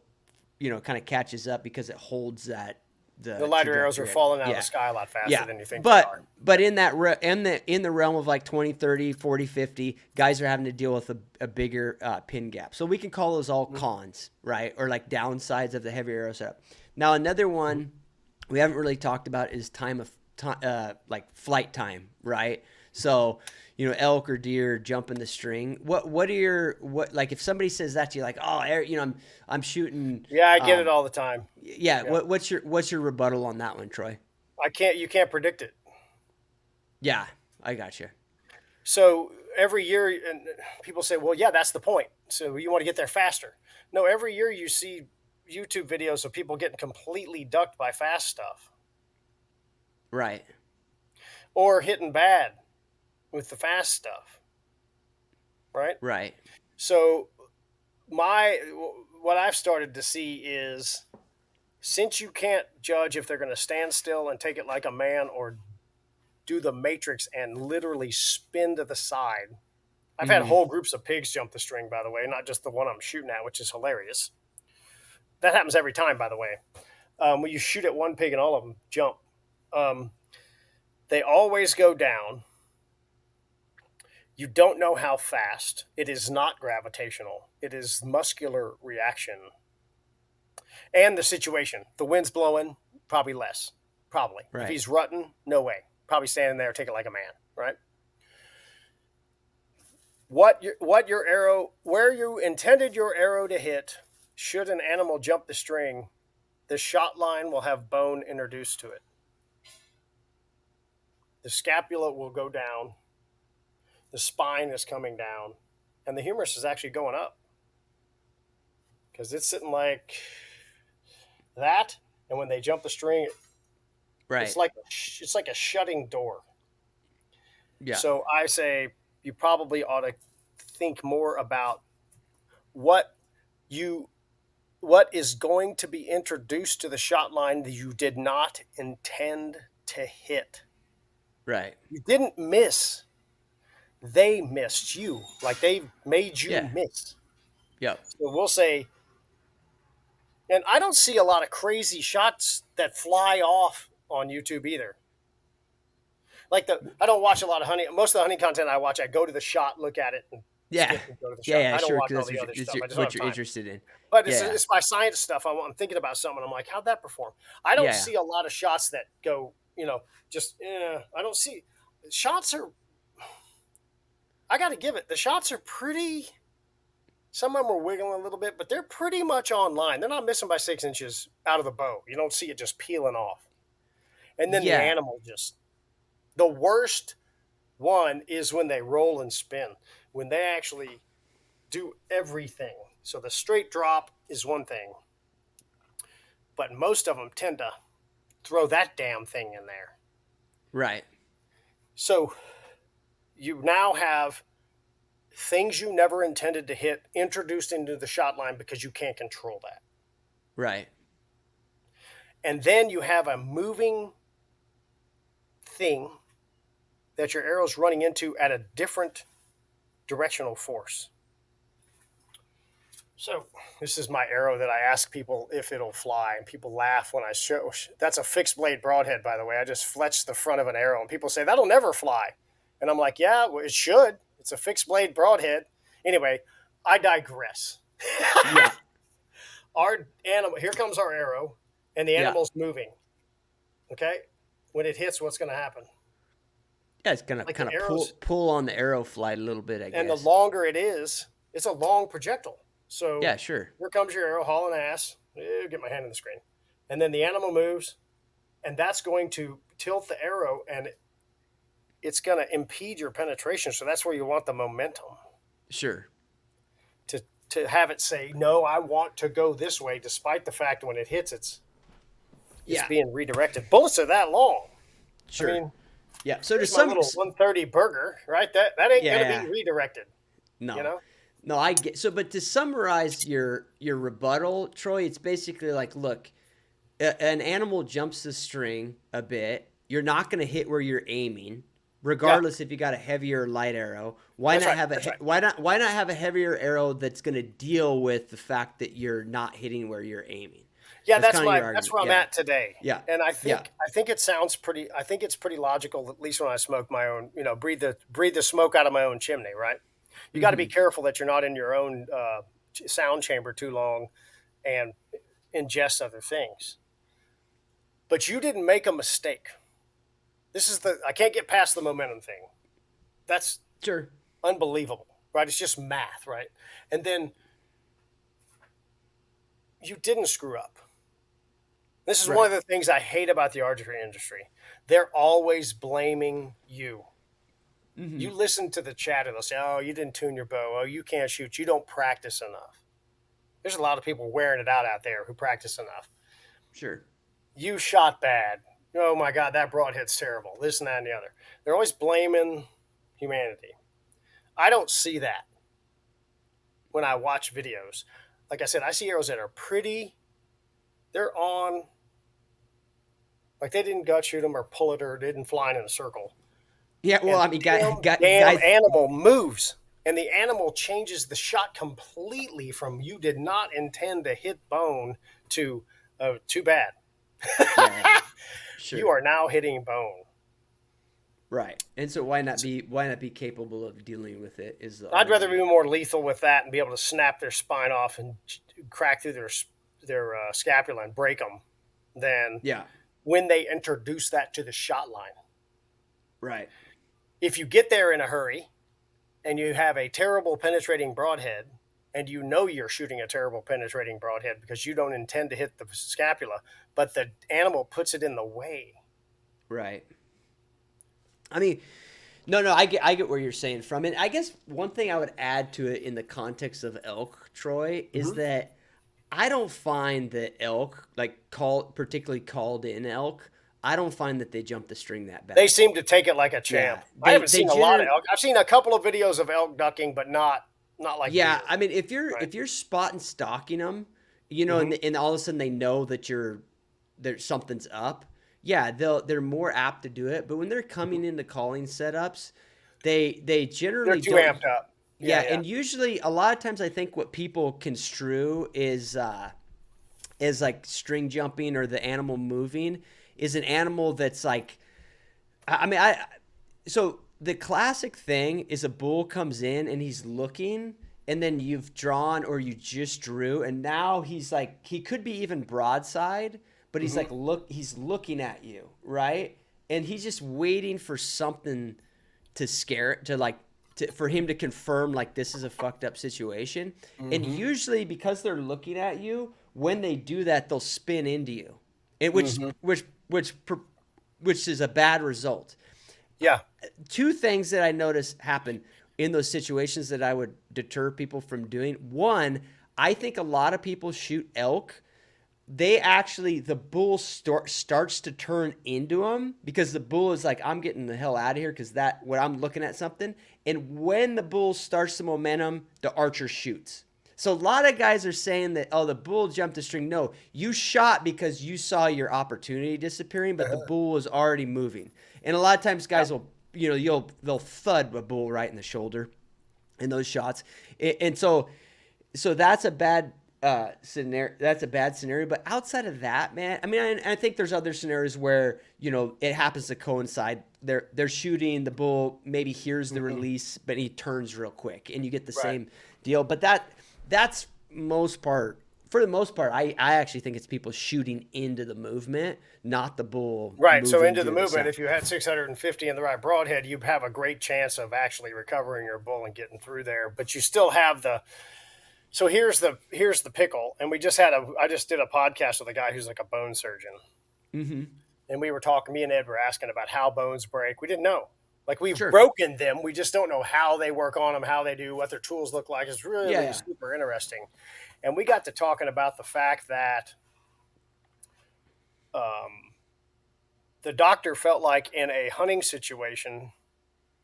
kind of catches up because it holds that. The lighter arrows are falling out of the sky a lot faster than you think they are. But in the realm of like 20, 30, 40, 50, guys are having to deal with a bigger pin gap. So we can call those all cons, right? Or like downsides of the heavy arrow setup. Now another one we haven't really talked about is like flight time, right? So, elk or deer jumping the string. What like if somebody says that to you, like, oh, I'm shooting. Yeah, I get it all the time. Yeah. What's your rebuttal on that one, Troy? You can't predict it. Yeah, I got you. So every year, and people say, well, yeah, that's the point. So you want to get there faster. No, every year you see YouTube videos of people getting completely ducked by fast stuff. Right. Or hitting bad with the fast stuff. Right? Right. So what I've started to see is, since you can't judge if they're going to stand still and take it like a man or do the matrix and literally spin to the side. I've had whole groups of pigs jump the string, by the way, not just the one I'm shooting at, which is hilarious. That happens every time, by the way. When you shoot at one pig and all of them jump, they always go down. You don't know how fast. It is not gravitational. It is muscular reaction. And the situation. The wind's blowing, probably less. Probably. Right. If he's rutting, no way. Probably standing there, take it like a man, right? Where you intended your arrow to hit, should an animal jump the string, the shot line will have bone introduced to it. The scapula will go down, the spine is coming down, and the humerus is actually going up. Because it's sitting like that, and when they jump the string, right. it's like a shutting door. Yeah. So I say you probably ought to think more about what is going to be introduced to the shot line that you did not intend to hit. Right. You didn't miss. They missed you. Like they made you miss. Yep. So we'll say, and I don't see a lot of crazy shots that fly off on YouTube either. Like I don't watch a lot of hunting. Most of the hunting content I watch, I go to the shot, look at it, and Yeah. skip and go to the Yeah, shot. yeah, I don't sure. watch all Because the other stuff. I just don't what have you're time. interested in. But Yeah, it's my science stuff. I'm thinking about something. I'm like, how'd that perform? I don't yeah, see a lot of shots that go, just I don't see shots are. I got to give it. The shots are pretty. Some of them are wiggling a little bit, but they're pretty much online. They're not missing by 6 inches out of the bow. You don't see it just peeling off. And then the yeah. animal just. The worst one is when they roll and spin. When they actually do everything. So the straight drop is one thing, but most of them tend to throw that damn thing in there. Right. So you now have things you never intended to hit introduced into the shot line because you can't control that. Right. And then you have a moving thing that your arrow's running into at a different directional force. So this is my arrow that I ask people if it'll fly, and people laugh when I show. That's a fixed blade broadhead, by the way. I just fletched the front of an arrow, and people say that'll never fly, and I'm like, yeah, well, it should. It's a fixed blade broadhead. Anyway, I digress. Yeah. Our animal. Here comes our arrow, and the Yeah. animal's moving. Okay, when it hits, what's going to happen? Yeah, it's gonna Like kind the of arrows, pull on the arrow flight a little bit, I and the guess. longer it is, it's a long projectile. So Yeah, sure. here comes your arrow hauling ass. Get my hand in the screen. And then the animal moves, and that's going to tilt the arrow, and it's going to impede your penetration. So that's where you want the momentum Sure. to have it say, no, I want to go this way, despite the fact when it hits, it's Yeah. being redirected. Bullets are that long. Sure. I mean, Yeah. So to there's my some, little 130 burger, right? That ain't going to yeah, be redirected, no, you know? no, I get so. But to summarize your rebuttal, Troy, it's basically like, look, an animal jumps the string a bit. You're not going to hit where you're aiming, regardless if you got a heavier or light arrow. Why That's not right. have That's right. why not have a heavier arrow that's going to deal with the fact that you're not hitting where you're aiming? Yeah, that's kind of your that's argument. where I'm Yeah. at today. Yeah. And I Yeah. think it sounds pretty. I think it's pretty logical. At least when I smoke my own, breathe the smoke out of my own chimney. Right. You got to be careful that you're not in your own sound chamber too long and ingest other things. But you didn't make a mistake. I can't get past the momentum thing. That's Sure. unbelievable, right? It's just math, right? And then you didn't screw up. This is one of the things I hate about the archery industry. They're always blaming you. Mm-hmm. You listen to the chatter, they'll say, oh, you didn't tune your bow. Oh, you can't shoot. You don't practice enough. There's a lot of people wearing it out there who practice enough. Sure. You shot bad. Oh, my God, that broadhead's terrible. This and that and the other. They're always blaming humanity. I don't see that when I watch videos. Like I said, I see arrows that are pretty. They're on. Like they didn't gut shoot them or pull it or didn't fly in a circle. Yeah, well, And I mean, damn guys, animal moves, and the animal changes the shot completely from you did not intend to hit bone to too bad. yeah, sure. You are now hitting bone. Right. And so why not be capable of dealing with it is the I'd rather be more lethal with that and be able to snap their spine off and crack through their scapula and break them than when they introduce that to the shot line. Right. If you get there in a hurry and you have a terrible penetrating broadhead and you know you're shooting a terrible penetrating broadhead because you don't intend to hit the scapula, but the animal puts it in the way. Right. I mean, no, I get where you're saying from. And I guess one thing I would add to it in the context of elk, Troy, is that I don't find that elk, like particularly called in elk, I don't find that they jump the string that bad. They seem to take it like a champ. Yeah, I haven't seen a lot of elk. I've seen a couple of videos of elk ducking, but not like yeah. deer. I mean, if you're spot and stalking them, and all of a sudden they know that there's something's up. Yeah, they're more apt to do it. But when they're coming into calling setups, they generally they're too amped up. Yeah, and usually a lot of times I think what people construe is like string jumping or the animal moving is an animal that's like, I mean, so the classic thing is a bull comes in and he's looking, and then you've drawn or you just drew, and now he's like, he could be even broadside, but he's like, he's looking at you, right? And he's just waiting for something to scare, for him to confirm like this is a fucked up situation. And usually because they're looking at you, when they do that, they'll spin into you, and which is a bad result. Yeah. Two things that I notice happen in those situations that I would deter people from doing. One, I think a lot of people shoot elk. The bull starts to turn into them because the bull is like, I'm getting the hell out of here because when I'm looking at something. And when the bull starts the momentum, the archer shoots. So a lot of guys are saying that, oh, the bull jumped the string. No, you shot because you saw your opportunity disappearing, but the bull was already moving. And a lot of times guys will, they'll thud a bull right in the shoulder in those shots. And so that's a bad scenario. That's a bad scenario. But outside of that, man, I mean, I think there's other scenarios where, it happens to coincide. They're shooting, the bull maybe hears the release, but he turns real quick and you get the same deal. But that's for the most part, I actually think it's people shooting into the movement, not the bull. Right. So into the movement, if you had 650 in the right broadhead, you'd have a great chance of actually recovering your bull and getting through there. But you still have so here's the pickle. And I just did a podcast with a guy who's like a bone surgeon. Mm-hmm. And we were talking, me and Ed were asking about how bones break. We didn't know. Like, we've broken them. We just don't know how they work on them, how they do, what their tools look like. It's really super interesting. And we got to talking about the fact that the doctor felt like in a hunting situation,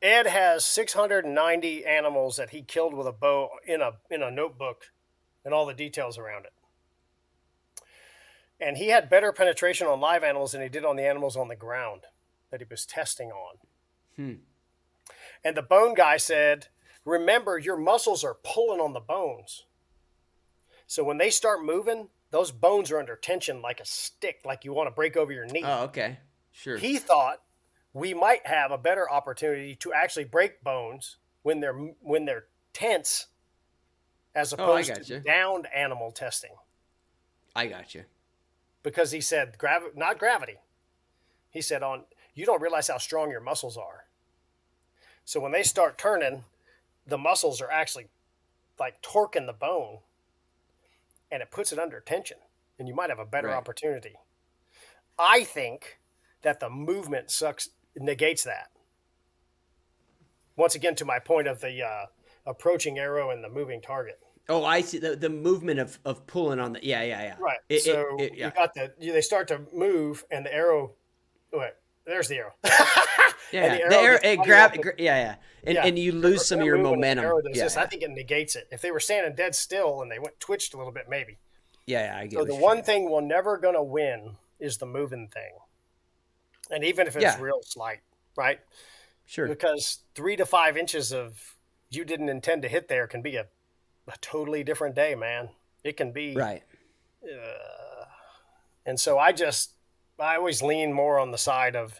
Ed has 690 animals that he killed with a bow in a notebook and all the details around it. And he had better penetration on live animals than he did on the animals on the ground that he was testing on. And the bone guy said, remember, your muscles are pulling on the bones. So when they start moving, those bones are under tension like a stick, like you want to break over your knee. Oh, okay. Sure. He thought we might have a better opportunity to actually break bones when they're tense as opposed to downed animal testing. I got you. Because he said, not gravity. He said, you don't realize how strong your muscles are. So when they start turning, the muscles are actually like torquing the bone, and it puts it under tension, and you might have a better opportunity. I think that the movement negates that. Once again, to my point of the approaching arrow and the moving target. Oh, I see the movement of pulling on the Right. You got they start to move, and the arrow. Wait, there's the arrow. Yeah, and you lose some of your momentum. I think it negates it. If they were standing dead still and they twitched a little bit, maybe. Yeah, I get it. So the one thing we're never going to win is the moving thing, and even if it's real slight, right? Sure. Because 3 to 5 inches of you didn't intend to hit there can be a totally different day, man. It can be right. And so I always lean more on the side of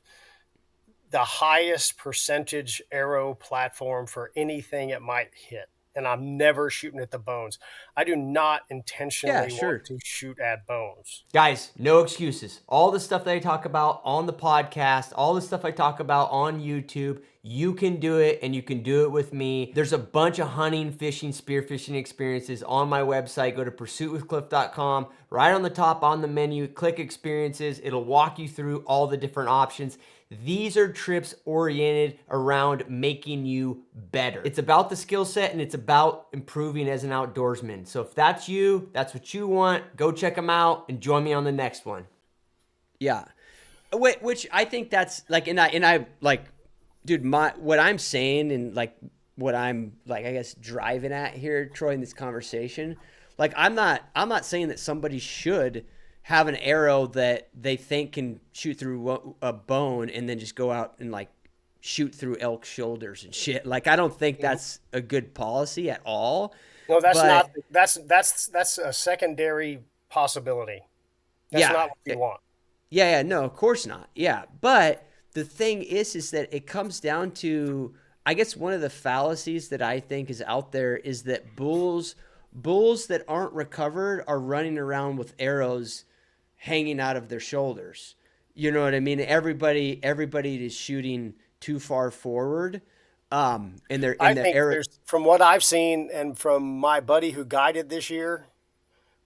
the highest percentage arrow platform for anything it might hit. And I'm never shooting at the bones. I do not intentionally want to shoot at bones. Guys, no excuses. All the stuff that I talk about on the podcast, all the stuff I talk about on YouTube, you can do it, and you can do it with me. There's a bunch of hunting, fishing, spearfishing experiences on my website. Go to pursuitwithcliff.com. Right on the top on the menu, click experiences. It'll walk you through all the different options. These are trips oriented around making you better. It's about the skill set, and it's about improving as an outdoorsman. So if that's you, that's what you want, go check them out and join me on the next one. Yeah. Which I think that's like, and I like, dude, what I'm saying and like what I'm like, I guess driving at here, Troy, in this conversation, like I'm not saying that somebody should have an arrow that they think can shoot through a bone and then just go out and like shoot through elk shoulders and shit. Like, I don't think that's a good policy at all. No, that's a secondary possibility. That's not what you want. Yeah, no, of course not. Yeah. But the thing is that it comes down to, I guess one of the fallacies that I think is out there is that bulls that aren't recovered are running around with arrows hanging out of their shoulders. You know what I mean? Everybody is shooting too far forward. And they're I in the think arrow. there's, from what I've seen and from my buddy who guided this year,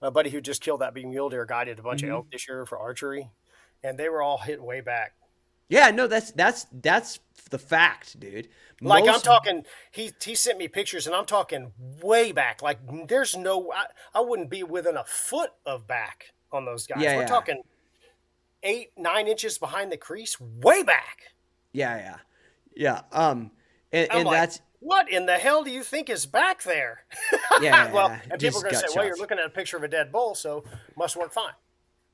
my buddy who just killed that big mule deer guided a bunch of elk this year for archery, and they were all hit way back. Yeah, no, that's the fact, dude. Like I'm Most talking, he sent me pictures, and I'm talking way back. Like there's I wouldn't be within a foot of back on those guys. Yeah, We're yeah. talking 8-9 inches behind the crease, way back. Yeah, yeah. Yeah. And, I'm and like, that's what in the hell do you think is back there? yeah, Well, yeah, and people are just going to say, gut well, you're shots. looking at a picture of a dead bull, so must work fine,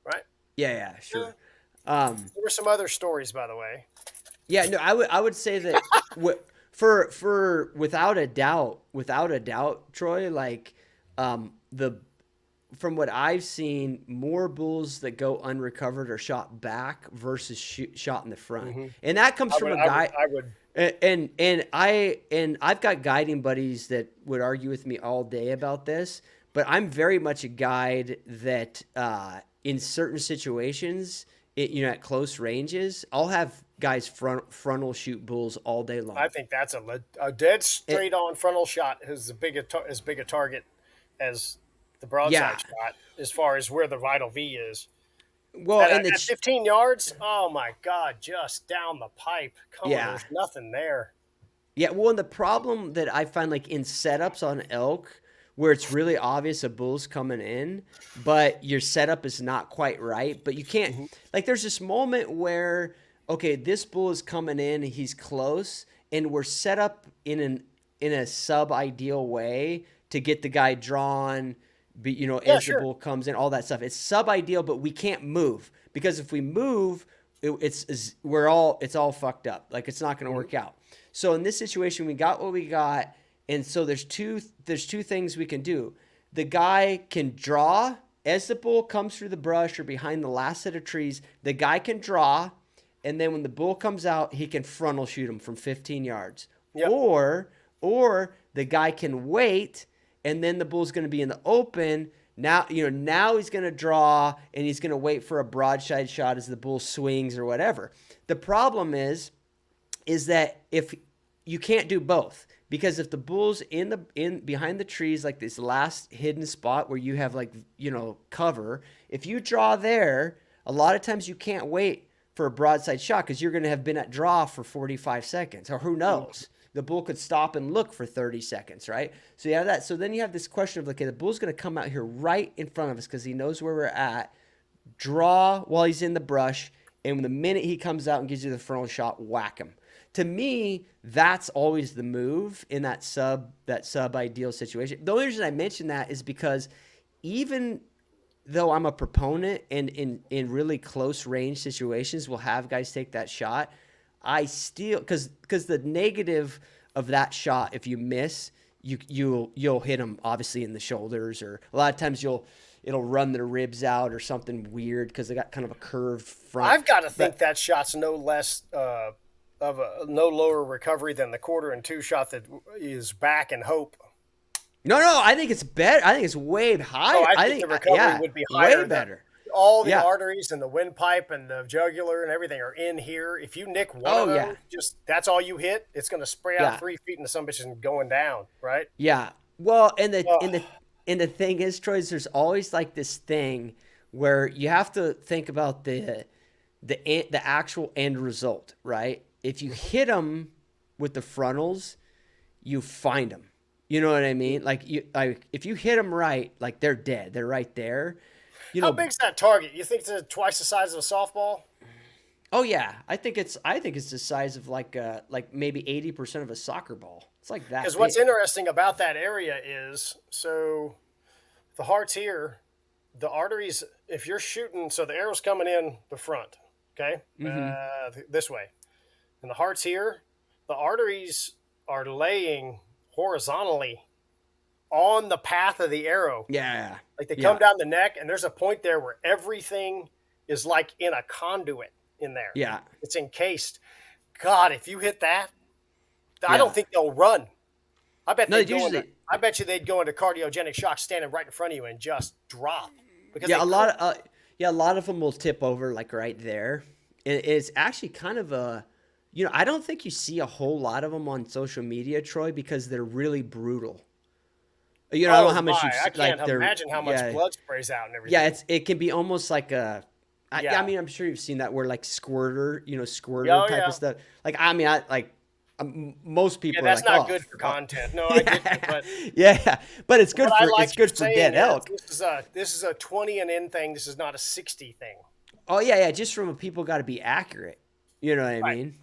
right? Yeah, yeah, Yeah. sure. There were some other stories, by the way. Yeah, no, I would say that for without a doubt, Troy, like the from what I've seen, more bulls that go unrecovered are shot back versus shot in the front, and that comes from a guy. I would. And I've got guiding buddies that would argue with me all day about this, but I'm very much a guide that in certain situations, at close ranges, I'll have guys frontal shoot bulls all day long. I think that's a dead straight on frontal shot is as big a target as the Yeah. broadside shot, as far as where the vital V is. Well, At 15 yards, oh my God, just down the pipe. Yeah. There's nothing there. Yeah, well, and the problem that I find, like in setups on elk, where it's really obvious a bull's coming in, but your setup is not quite right, but you can't, like, there's this moment where, okay, this bull is coming in, he's close, and we're set up in a sub-ideal way to get the guy drawn, as the bull comes in, all that stuff. It's sub-ideal, but we can't move, because if we move, it's all fucked up. Like, it's not going to work out. So in this situation, we got what we got, and so there's two things we can do. The guy can draw as the bull comes through the brush or behind the last set of trees. The guy can draw, and then when the bull comes out, he can frontal shoot him from 15 yards. Yep. Or the guy can wait, and then the bull's going to be in the open. Now he's going to draw, and he's going to wait for a broadside shot as the bull swings or whatever. The problem is that if you can't do both, because if the bull's in behind the trees, like this last hidden spot where you have cover, if you draw there, a lot of times you can't wait for a broadside shot because you're going to have been at draw for 45 seconds, or who knows? The bull could stop and look for 30 seconds, right? So you have that. So then you have this question of, okay, the bull's going to come out here right in front of us because he knows where we're at, draw while he's in the brush, and the minute he comes out and gives you the frontal shot, whack him. To me, that's always the move in that sub ideal situation. The only reason I mention that is because even though I'm a proponent and in really close range situations will have guys take that shot, I still, because the negative of that shot, if you miss, you'll hit them obviously in the shoulders, or a lot of times it'll run their ribs out or something weird because they got kind of a curved front. I've got to think that shot's no less no lower recovery than the 1/4 and 2 shot that is back and hope. No, I think it's better. I think it's way higher. Oh, I think the recovery would be higher. Way better. All the arteries and the windpipe and the jugular and everything are in here. If you nick one of them, just that's all you hit, it's going to spray out 3 feet into some bitches and going down, right? Yeah. Well, and the thing is, Troy, is there's always like this thing where you have to think about the actual end result, right? If you hit them with the frontals, you find them. You know what I mean? Like if you hit them right, like they're dead. They're right there. How big's that target? You think it's twice the size of a softball? Oh yeah, I think it's the size of like maybe 80% of a soccer ball. It's like that. Because what's interesting about that area is, so the heart's here, the arteries. If you're shooting, so the arrow's coming in the front, okay, this way, and the heart's here, the arteries are laying horizontally on the path of the arrow. Yeah. Like they come down the neck, and there's a point there where everything is like in a conduit in there. Yeah. It's encased. God, if you hit that, I Yeah. don't think they'll run. I bet No, they'd it go into. usually. I bet you they'd go into cardiogenic shock, standing right in front of you, and just drop because Yeah, they a lot could. of yeah, a lot of them will tip over like right there. It's actually kind of a, I don't think you see a whole lot of them on social media, Troy, because they're really brutal. I don't know Oh how much my! I can't like they're imagine how much yeah blood sprays out and yeah everything. it can be almost like a. I Yeah. mean, I'm sure you've seen that where like squirter, Yeah. squirter Oh type yeah. of stuff. Like I mean, most Yeah. people are That's like, not oh good for fuck, content. No, I get you, yeah, but yeah, but what I it's liked you good for saying dead is elk. this is a 20 and in thing. This is not a 60 thing. Oh yeah, yeah. Just from a people got to be accurate. You know what I Right. mean?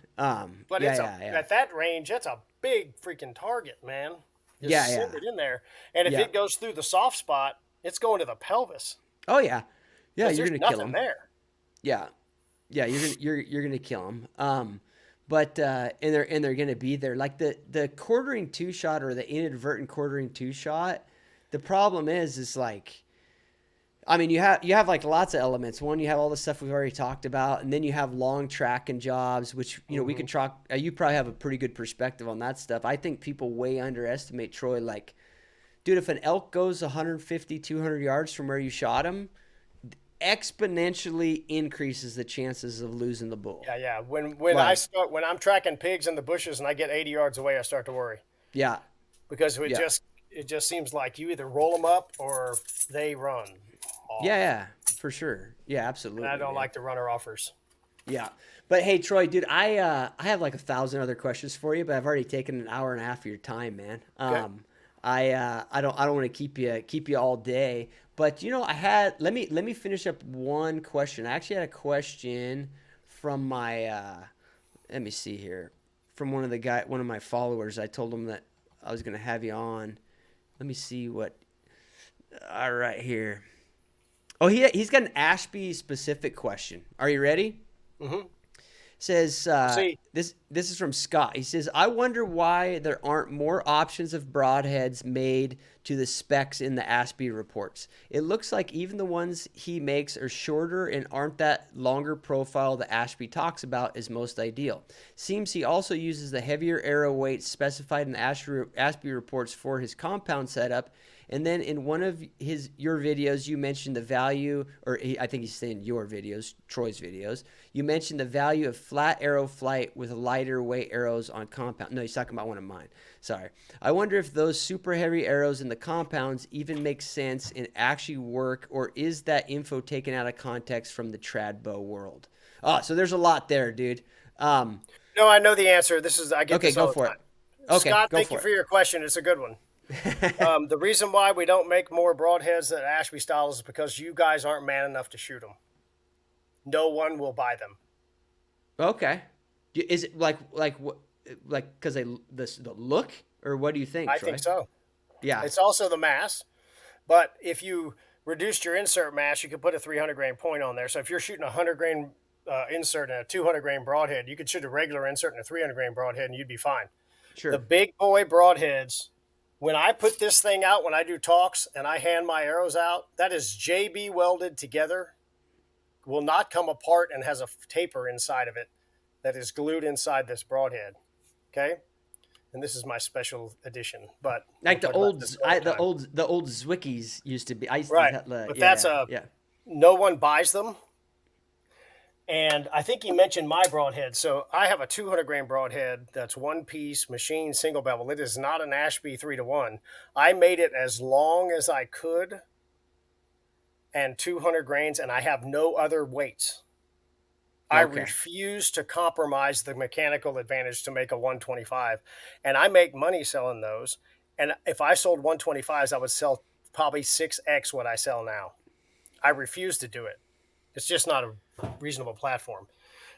But Yeah, it's a yeah, yeah, at that range, that's a big freaking target, man. yeah, Just send yeah, it in there. And if yeah. it goes through the soft spot, it's going to the pelvis Oh yeah, yeah. because You're there's gonna kill nothing them. there. Yeah, yeah. You're gonna kill them. But and they're gonna be there. Like the quartering two shot or the inadvertent quartering two shot. The problem is like. I mean, you have like lots of elements. One, you have all the stuff we've already talked about, and then you have long tracking jobs, which we Hmm. could talk. You probably have a pretty good perspective on that stuff. I think people way underestimate Troy. Like, dude, if an elk goes 150, 200 yards from where you shot him, exponentially increases the chances of losing the bull. Yeah, yeah. Like, When I'm tracking pigs in the bushes and I get 80 yards away, I start to worry yeah, because yeah, it just seems like you either roll them up or they run yeah, off. yeah, for sure. Yeah, And I absolutely, don't man. like the runner offers. Yeah. But hey, Troy, dude, I have like 1,000 other questions for you, but I've already taken an hour and a half of your time, man. Okay. I don't want to keep you all day. But I had let me finish up one question. I actually had a question from my let me see here. From one of my followers. I told him that I was gonna have you on. Let me see what all right here. Oh, he's got an Ashby specific question. Are you ready? Hmm. Says See, this is from Scott. He says, "I wonder why there aren't more options of broadheads made to the specs in the Ashby reports. It looks like even the ones he makes are shorter and aren't that longer profile that Ashby talks about as most ideal. Seems he also uses the heavier arrow weights specified in the Ashby reports for his compound setup." And then in one of your videos, you mentioned the value, I think he's saying your videos, Troy's videos. You mentioned the value of flat arrow flight with lighter weight arrows on compound. No, he's talking about one of mine. Sorry. I wonder if those super heavy arrows in the compounds even make sense and actually work, or is that info taken out of context from the trad bow world? Oh, so there's a lot there, dude. Um, no, I know the answer. I get okay, this go all the for it. time. Okay, Scott, go thank you for for your question. It's a good one. it. The reason why we don't make more broadheads that Ashby styles is because you guys aren't man enough to shoot them. No one will buy them. Okay. Is it like what like because the look, or what do you think, I think Troy? so. Yeah. It's also the mass, but if you reduced your insert mass, you could put a 300 grain point on there. So if you're shooting a 100 grain insert and a 200 grain broadhead, you could shoot a regular insert and a 300 grain broadhead, and you'd be fine. The Sure. big boy broadheads, when I put this thing out, when I do talks and I hand my arrows out, that is JB welded together, will not come apart, and has a taper inside of it that is glued inside this broadhead. Okay. And this is my special edition, but we'll Like the talk about old this another time. the old Zwickies used to be. I used to Right. have But yeah, that's yeah, yeah. no one buys them. And I think he mentioned my broadhead. So I have a 200 grain broadhead that's one piece machine single bevel. It is not an Ashby 3-to-1. I made it as long as I could and 200 grains, and I have no other weights. I Okay. refuse to compromise the mechanical advantage to make a 125. And I make money selling those. And if I sold 125s, I would sell probably 6x what I sell now. I refuse to do it. It's just not a reasonable platform.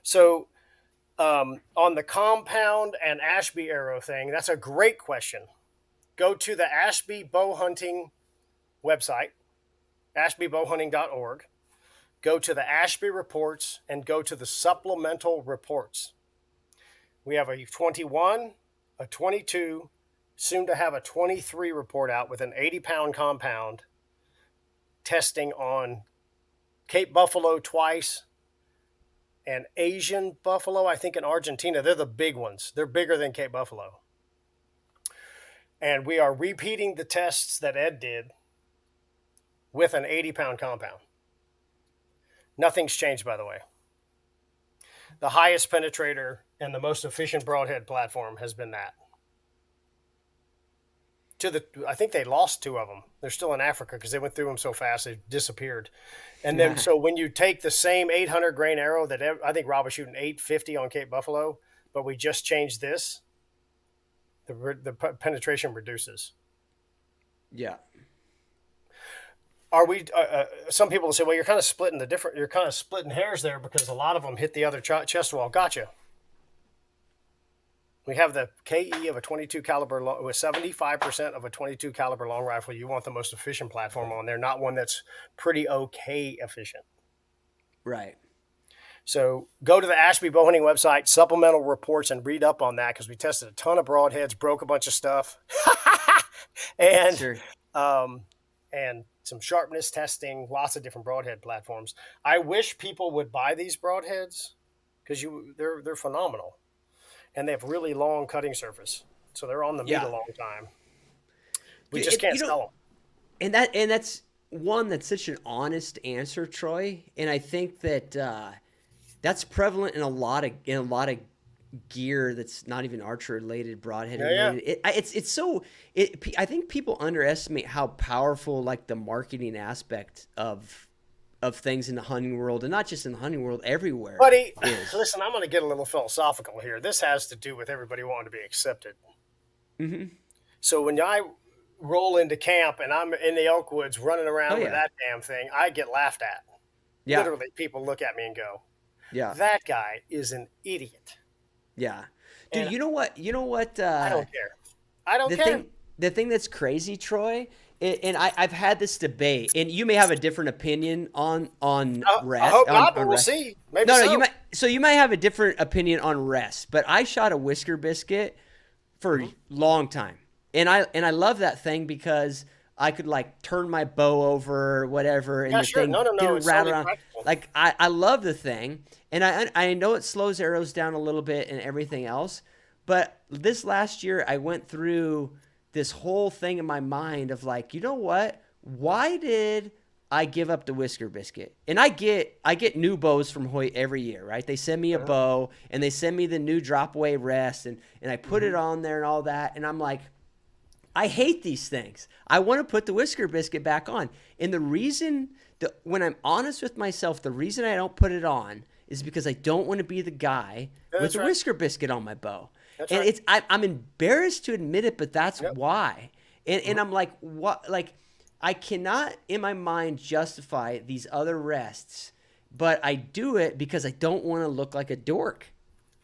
So, on the compound and Ashby arrow thing, that's a great question. Go to the Ashby Bowhunting website, ashbybowhunting.org. Go to the Ashby reports and go to the supplemental reports. We have a 21, a 22, soon to have a 23 report out with an 80-pound compound testing on Cape Buffalo twice, and Asian buffalo, I think in Argentina. They're the big ones. They're bigger than Cape Buffalo. And we are repeating the tests that Ed did with an 80-pound compound. Nothing's changed, by the way. The highest penetrator and the most efficient broadhead platform has been that. I think they lost 2 of them. They're still in Africa because they went through them so fast they disappeared. And then so when you take the same 800 grain arrow that I think Rob was shooting 850 on Cape Buffalo, but we just changed this, the penetration reduces. Yeah. Are we? Some people will say, "Well, you're kind of splitting hairs there because a lot of them hit the other chest wall." Gotcha. We have the KE of a 22 caliber with 75% of a 22 caliber long rifle. You want the most efficient platform on there, not one that's pretty okay efficient. Right. So go to the Ashby Bowhunting website, supplemental reports, and read up on that because we tested a ton of broadheads, broke a bunch of stuff, and Sure. And some sharpness testing, lots of different broadhead platforms. I wish people would buy these broadheads because they're phenomenal. And they have really long cutting surface, so they're on the meat a long time. We just can't sell them. And that's one that's such an honest answer, Troy. And I think that that's prevalent in a lot of gear that's not even archer related, broadhead related. Yeah. I think people underestimate how powerful like the marketing aspect of things in the hunting world, and not just in the hunting world, everywhere. Buddy, listen, I'm going to get a little philosophical here. This has to do with everybody wanting to be accepted. Mm-hmm. So when I roll into camp and I'm in the elk woods running around with that damn thing, I get laughed at. Yeah. Literally, people look at me and go, "Yeah, that guy is an idiot." Yeah, dude. And you know what? I don't care. I don't care. The thing that's crazy, Troy. And I've had this debate, and you may have a different opinion on rest. I hope not, but we'll see. Maybe you might have a different opinion on rest. But I shot a whisker biscuit for a long time, and I love that thing because I could like turn my bow over or whatever, and thing didn't rattle around. Like I love the thing, and I know it slows arrows down a little bit and everything else. But this last year, I went through this whole thing in my mind of like, you know what? Why did I give up the whisker biscuit? And I get new bows from Hoyt every year, right? They send me a bow and they send me the new drop away rest and I put it on there and all that. And I'm like, I hate these things. I want to put the whisker biscuit back on. And the reason when I'm honest with myself, the reason I don't put it on is because I don't want to be the guy with the whisker biscuit on my bow. And I'm embarrassed to admit it, but that's why. And I'm like, what? Like, I cannot in my mind justify these other rests, but I do it because I don't want to look like a dork.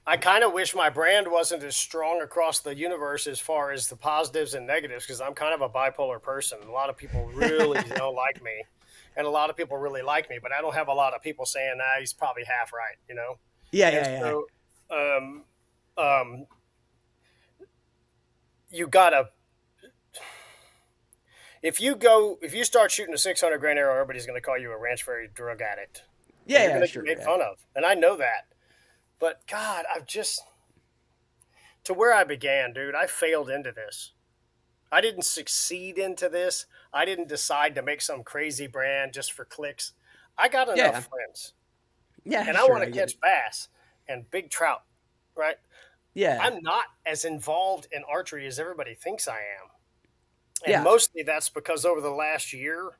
I kind of wish my brand wasn't as strong across the universe as far as the positives and negatives, because I'm kind of a bipolar person. A lot of people really don't like me, and a lot of people really like me, but I don't have a lot of people saying, "Nah, he's probably half right," you know? Yeah. So, you gotta. If you start shooting a 600 grain arrow, everybody's going to call you a ranch fairy drug addict. You're going to get made fun of, and I know that. But God, to where I began, dude, I failed into this. I didn't succeed into this. I didn't decide to make some crazy brand just for clicks. I got enough friends. Yeah, and I want to catch bass and big trout, right? Yeah. I'm not as involved in archery as everybody thinks I am. And mostly that's because over the last year,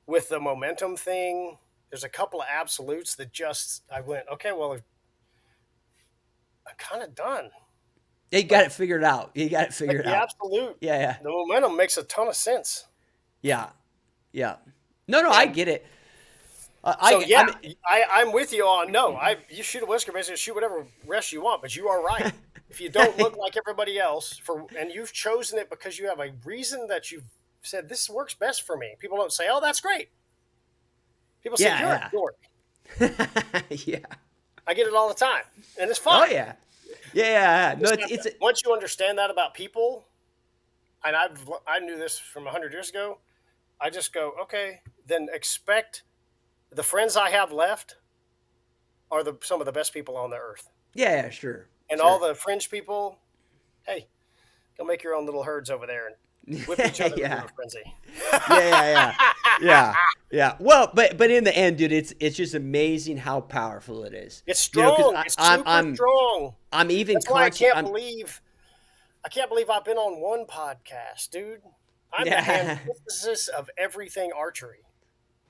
with the momentum thing, there's a couple of absolutes that I went, okay, well, I'm kind of done. Yeah, you got it figured out. The absolute. Yeah. The momentum makes a ton of sense. Yeah. No, I get it. I'm with you on you shoot a whisker basically, shoot whatever rest you want, but you are right. If you don't look like everybody else and you've chosen it because you have a reason that you've said this works best for me, people don't say, "Oh, that's great." People say, "You're a dork." Yeah, I get it all the time, and it's fun. Oh yeah. No, once you understand that about people, and I knew this from 100 years ago. I just go, okay, then expect. The friends I have left are some of the best people on the earth. Yeah, sure. And sure. all the fringe people, hey, go make your own little herds over there and whip each other Yeah. into a frenzy. Yeah. Well, but in the end, dude, it's just amazing how powerful it is. It's You know, 'cause strong. It's super strong. I'm even That's why I conscious. can't believe I've been on one podcast, dude. I'm the Yeah. antithesis of everything archery.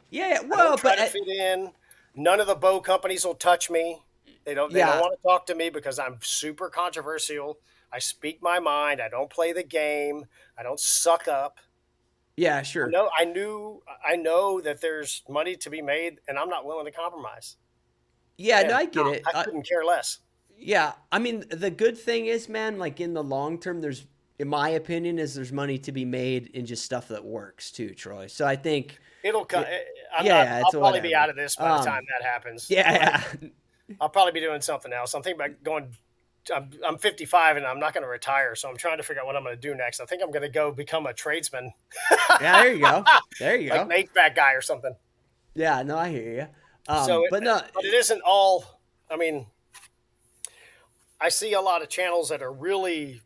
Yeah. I Well, don't try but to fit in. None of the bow companies will touch me. They don't want to talk to me because I'm super controversial. I speak my mind. I don't play the game. I don't suck up. yeah, sure. I know that there's money to be made, and I'm not willing to compromise. Yeah, no, And I get it. I couldn't care less. Yeah, I mean, the good thing is, man, like in the long term, in my opinion, there's money to be made in just stuff that works too, Troy. So I think It'll come. Yeah, I'll probably be out of this by the time that happens. Yeah. I'll probably be doing something else. I'm thinking about going. I'm 55 and I'm not going to retire, so I'm trying to figure out what I'm going to do next. I think I'm going to go become a tradesman. Yeah, there you go. There you like go. an HVAC guy or something. Yeah, no, I hear you. But it isn't all. I mean, I see a lot of channels that are really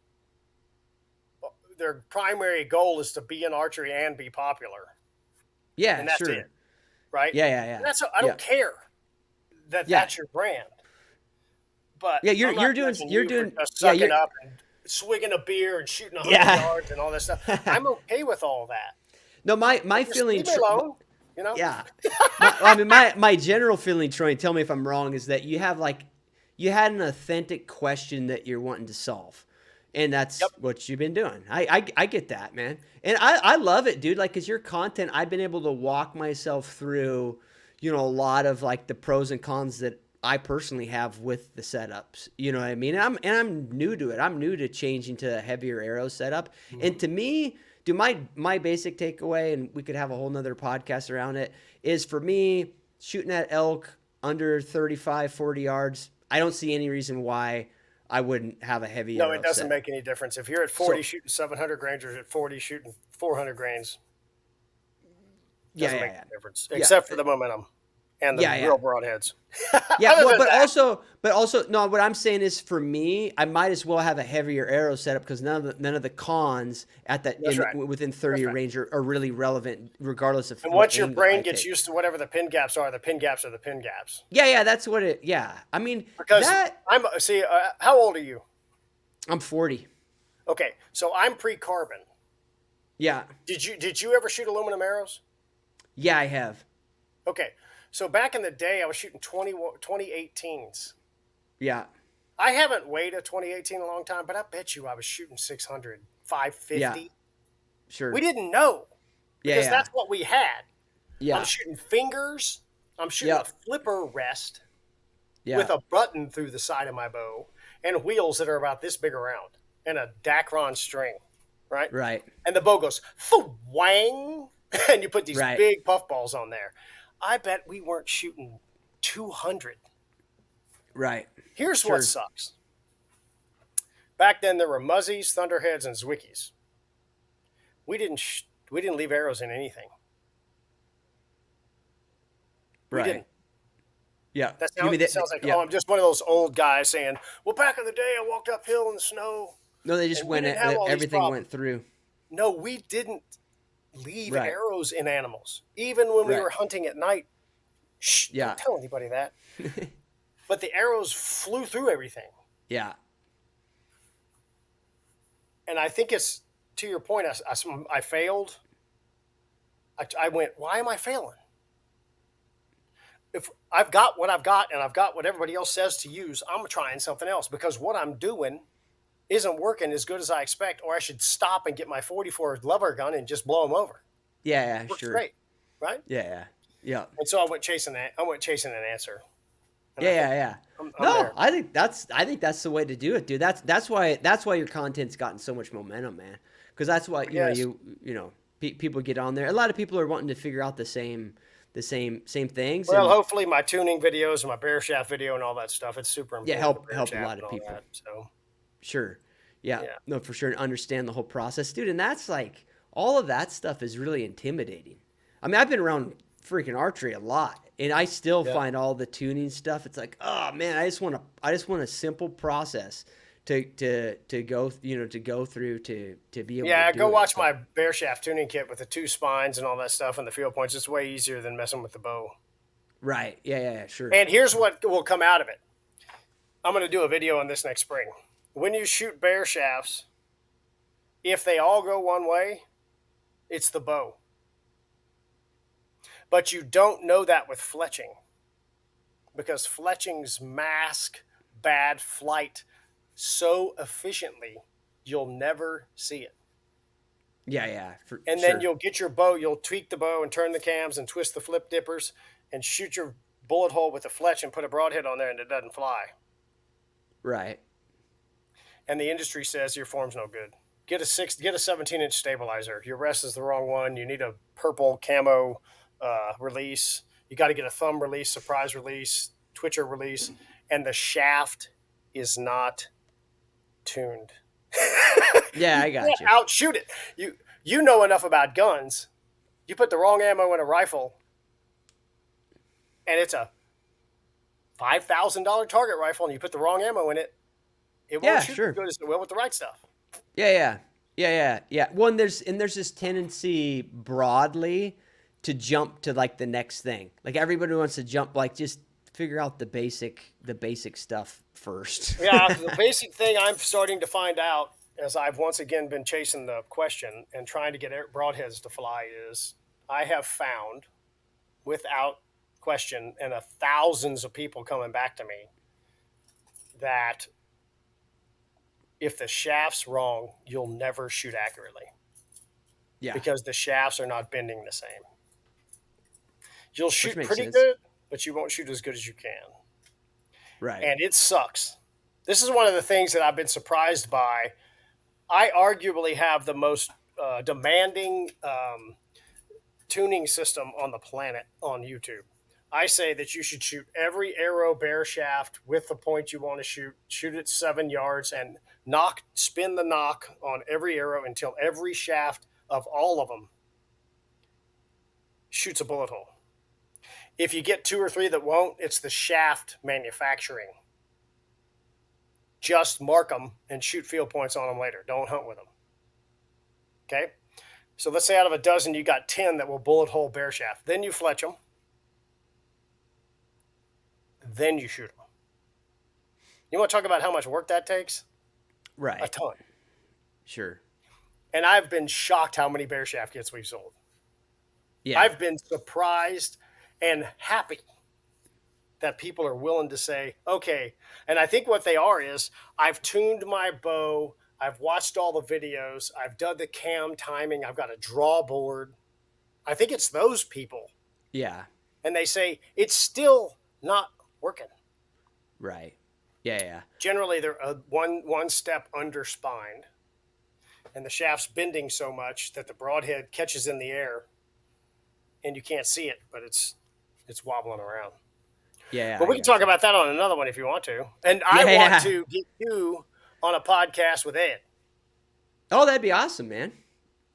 their primary goal is to be in archery and be popular. Yeah, and that's sure. it, right? Yeah. I don't care that that's your brand. But yeah, you're doing just sucking up and swigging a beer and shooting 100 yards and all this stuff. I'm okay with all that. No, my feeling. Leave me alone, you know. Yeah. My general feeling, Troy. Tell me if I'm wrong. Is that you had an authentic question that you're wanting to solve, and that's what you've been doing. I get that, man, and I love it, dude. Like, cause your content, I've been able to walk myself through, a lot of like the pros and cons that I personally have with the setups. You know what I mean? And I'm new to it. I'm new to changing to a heavier arrow setup. Mm-hmm. And to me, dude, my basic takeaway, and we could have a whole nother podcast around it, is for me, shooting at elk under 35, 40 yards, I don't see any reason why I wouldn't have a heavy arrow. No, it doesn't make any difference. If you're at 40 shooting 700 grains or at 40 shooting 400 grains, it doesn't make any difference, except for the momentum. And the real broadheads. but also, no. What I'm saying is, for me, I might as well have a heavier arrow setup because none of the cons at that within 30 range are really relevant, regardless of. And once your brain gets used to whatever the pin gaps are the pin gaps. Yeah, that's what it. Yeah, I mean, because how old are you? I'm 40. Okay, so I'm pre-carbon. Yeah. Did you ever shoot aluminum arrows? Yeah, I have. Okay. So back in the day, I was shooting 2018s. Yeah. I haven't weighed a 2018 in a long time, but I bet you I was shooting 600, 550. Yeah. Sure. We didn't know because that's what we had. Yeah. I'm shooting fingers. I'm shooting a flipper rest with a button through the side of my bow and wheels that are about this big around and a Dacron string, right? Right. And the bow goes, wang, and you put these big puffballs on there. I bet we weren't shooting 200. Right. Here's what sucks. Back then, there were muzzies, thunderheads, and zwickies. We didn't leave arrows in anything. We didn't. Yeah. That sounds like, I'm just one of those old guys saying, well, back in the day, I walked uphill in the snow. No, they just everything went through. No, we didn't leave arrows in animals. Even when we were hunting at night. Shh, don't tell anybody that. But the arrows flew through everything. Yeah. And I think it's, to your point, I failed. I went, why am I failing? If I've got what I've got and I've got what everybody else says to use, I'm trying something else because what I'm doing isn't working as good as I expect, or I should stop and get my 44 lever gun and just blow them over. Yeah, Works sure. Great, right? Yeah. And so I went chasing that. I went chasing an answer. Yeah. I'm no, there. I think that's the way to do it, dude. That's why your content's gotten so much momentum, man. Because that's why people get on there. A lot of people are wanting to figure out the same things. Well, hopefully my tuning videos and my bear shaft video and all that stuff, it's super important. Yeah, help a lot of people. So sure. Yeah. No, for sure. Understand the whole process, dude. And that's like, all of that stuff is really intimidating. I mean, I've been around freaking archery a lot, and I still Yeah. find all the tuning stuff. It's like, oh man, I just want a simple process to go, to go through to be able Yeah, to go do it. watch So, my bear shaft tuning kit with the 2 spines and all that stuff and the field points. It's way easier than messing with the bow. right. Yeah, sure. And here's what will come out of it. I'm going to do a video on this next spring. When you shoot bear shafts, if they all go one way, it's the bow. But you don't know that with fletching, because fletchings mask bad flight so efficiently, you'll never see it. Yeah, And then you'll get your bow, you'll tweak the bow and turn the cams and twist the flip dippers and shoot your bullet hole with a fletch and put a broadhead on there, and it doesn't fly. Right. And the industry says your form's no good. Get a 17-inch stabilizer. Your rest is the wrong one. You need a purple camo release. You got to get a thumb release, surprise release, twitcher release, and the shaft is not tuned. Yeah, I got you. Outshoot it. You know enough about guns. You put the wrong ammo in a rifle, and it's a $5,000 target rifle, and you put the wrong ammo in it, it won't shoot as good as it will with the right stuff. Yeah. Well, and there's this tendency broadly to jump to like the next thing. Like everybody wants to jump, like just figure out the basic stuff first. Yeah, the basic thing I'm starting to find out, as I've once again been chasing the question and trying to get broadheads to fly, is I have found, without question, and thousands of people coming back to me, that if the shaft's wrong, you'll never shoot accurately. Yeah. Because the shafts are not bending the same. You'll shoot pretty sense. good, but you won't shoot as good as you can. Right. And it sucks. This is one of the things that I've been surprised by. I arguably have the most demanding tuning system on the planet on YouTube. I say that you should shoot every arrow bear shaft with the point you want to shoot it 7 yards, and spin the knock on every arrow until every shaft of all of them shoots a bullet hole. If you get 2 or 3 that won't, it's the shaft manufacturing. Just mark them and shoot field points on them later. Don't hunt with them. Okay? So let's say out of a dozen, you got 10 that will bullet hole bear shaft. Then you fletch them. Then you shoot them. You want to talk about how much work that takes? Right. A ton. Sure. And I've been shocked how many bear shaft kits we've sold. Yeah. I've been surprised and happy that people are willing to say, okay. And I think what they are is, I've tuned my bow. I've watched all the videos. I've done the cam timing. I've got a draw board. I think it's those people. Yeah. And they say, it's still not working. Right. Yeah. Generally, they're one step under spined, and the shaft's bending so much that the broadhead catches in the air, and you can't see it, but it's wobbling around. Yeah. But we can talk about that on another one if you want to. And I want to get you on a podcast with Ed. Oh, that'd be awesome, man.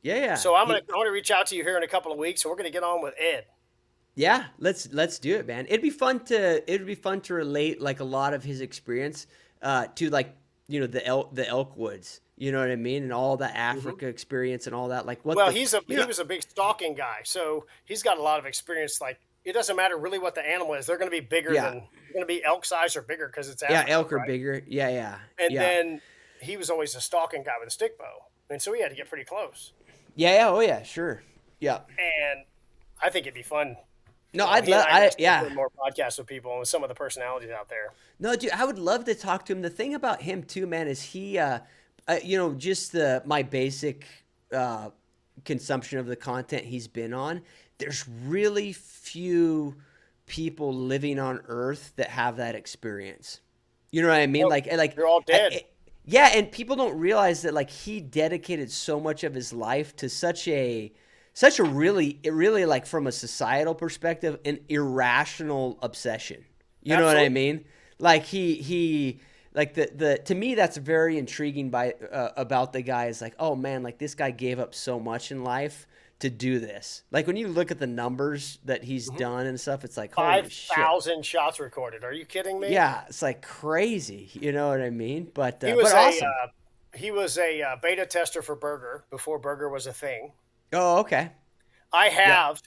Yeah. So I'm gonna reach out to you here in a couple of weeks, and we're gonna get on with Ed. Yeah, let's do it, man. It'd be fun to relate like a lot of his experience to, like, the elk woods. You know what I mean? And all the Africa experience and all that. Like what? Well, he was a big stalking guy, so he's got a lot of experience. Like, it doesn't matter really what the animal is; they're going to be bigger than they're going to be elk size or bigger because it's Africa, elk are right? bigger. Yeah. And then he was always a stalking guy with a stick bow, and so he had to get pretty close. Yeah. Oh yeah, sure. Yeah. And I think it'd be fun. No, I'd love. More podcasts with people and with some of the personalities out there. No, dude, I would love to talk to him. The thing about him too, man, is he, just my basic consumption of the content he's been on. There's really few people living on Earth that have that experience. You know what I mean? Well, they're all dead. Yeah, and people don't realize that, like, he dedicated so much of his life to such a really, like, from a societal perspective, an irrational obsession. You know what I mean? Like, he Like the to me, that's very intriguing by about the guy is like, oh man, like this guy gave up so much in life to do this. Like when you look at the numbers that he's done and stuff, it's like, holy shit. 5,000 shots recorded. Are you kidding me? Yeah, it's like crazy. You know what I mean? But He but was awesome. a beta tester for Burger before Burger was a thing. Oh, okay. I Yeah. have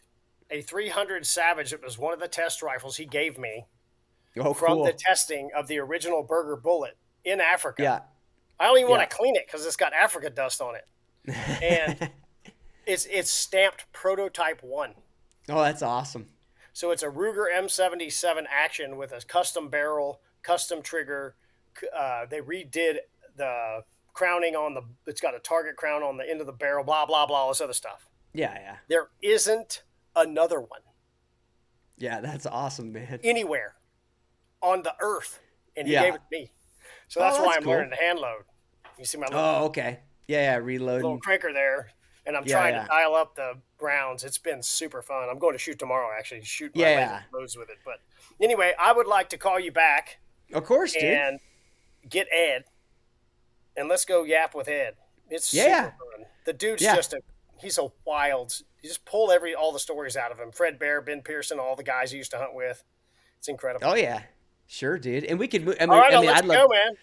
a 300 Savage. It was one of the test rifles he gave me Oh, from the cool. testing of the original Burger bullet in Africa. Yeah. I don't even Yeah. want to clean it because it's got Africa dust on it, and it's stamped Prototype 1. Oh, that's awesome. So it's a Ruger M77 action with a custom barrel, custom trigger. They redid the crowning on the. It's got a target crown on the end of the barrel. Blah blah blah. All this other stuff. Yeah, yeah. There isn't another one Yeah, that's awesome, man. anywhere on the earth, and he Yeah. gave it to me. So that's Oh, why that's I'm cool. learning to hand load. You see my little, Oh, okay. Yeah, yeah, little reloading. cranker there, and I'm Yeah, trying yeah. to dial up the rounds. It's been super fun. I'm going to shoot tomorrow, actually, shoot my Yeah, laser yeah. loads with it. But anyway, I would like to call you back Of course, dude. and get Ed, and let's go yap with Ed. It's Yeah. super fun. The dude's Yeah. he's a wild. You just pull all the stories out of him. Fred Bear, Ben Pearson, all the guys he used to hunt with. It's incredible. Oh yeah. Sure, dude. And we could All right, I'll let I'd you love go, man.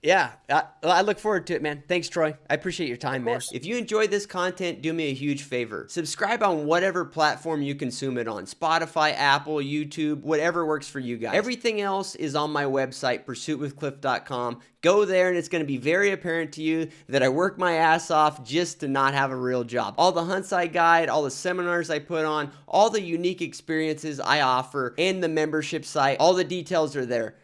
Yeah, I look forward to it, man. Thanks, Troy. I appreciate your time, man. course. If you enjoyed this content, do me a huge favor. Subscribe on whatever platform you consume it on. Spotify, Apple, YouTube, whatever works for you guys. Everything else is on my website, pursuitwithcliff.com. Go there and it's going to be very apparent to you that I work my ass off just to not have a real job. All the hunts I guide, all the seminars I put on, all the unique experiences I offer, and the membership site, all the details are there.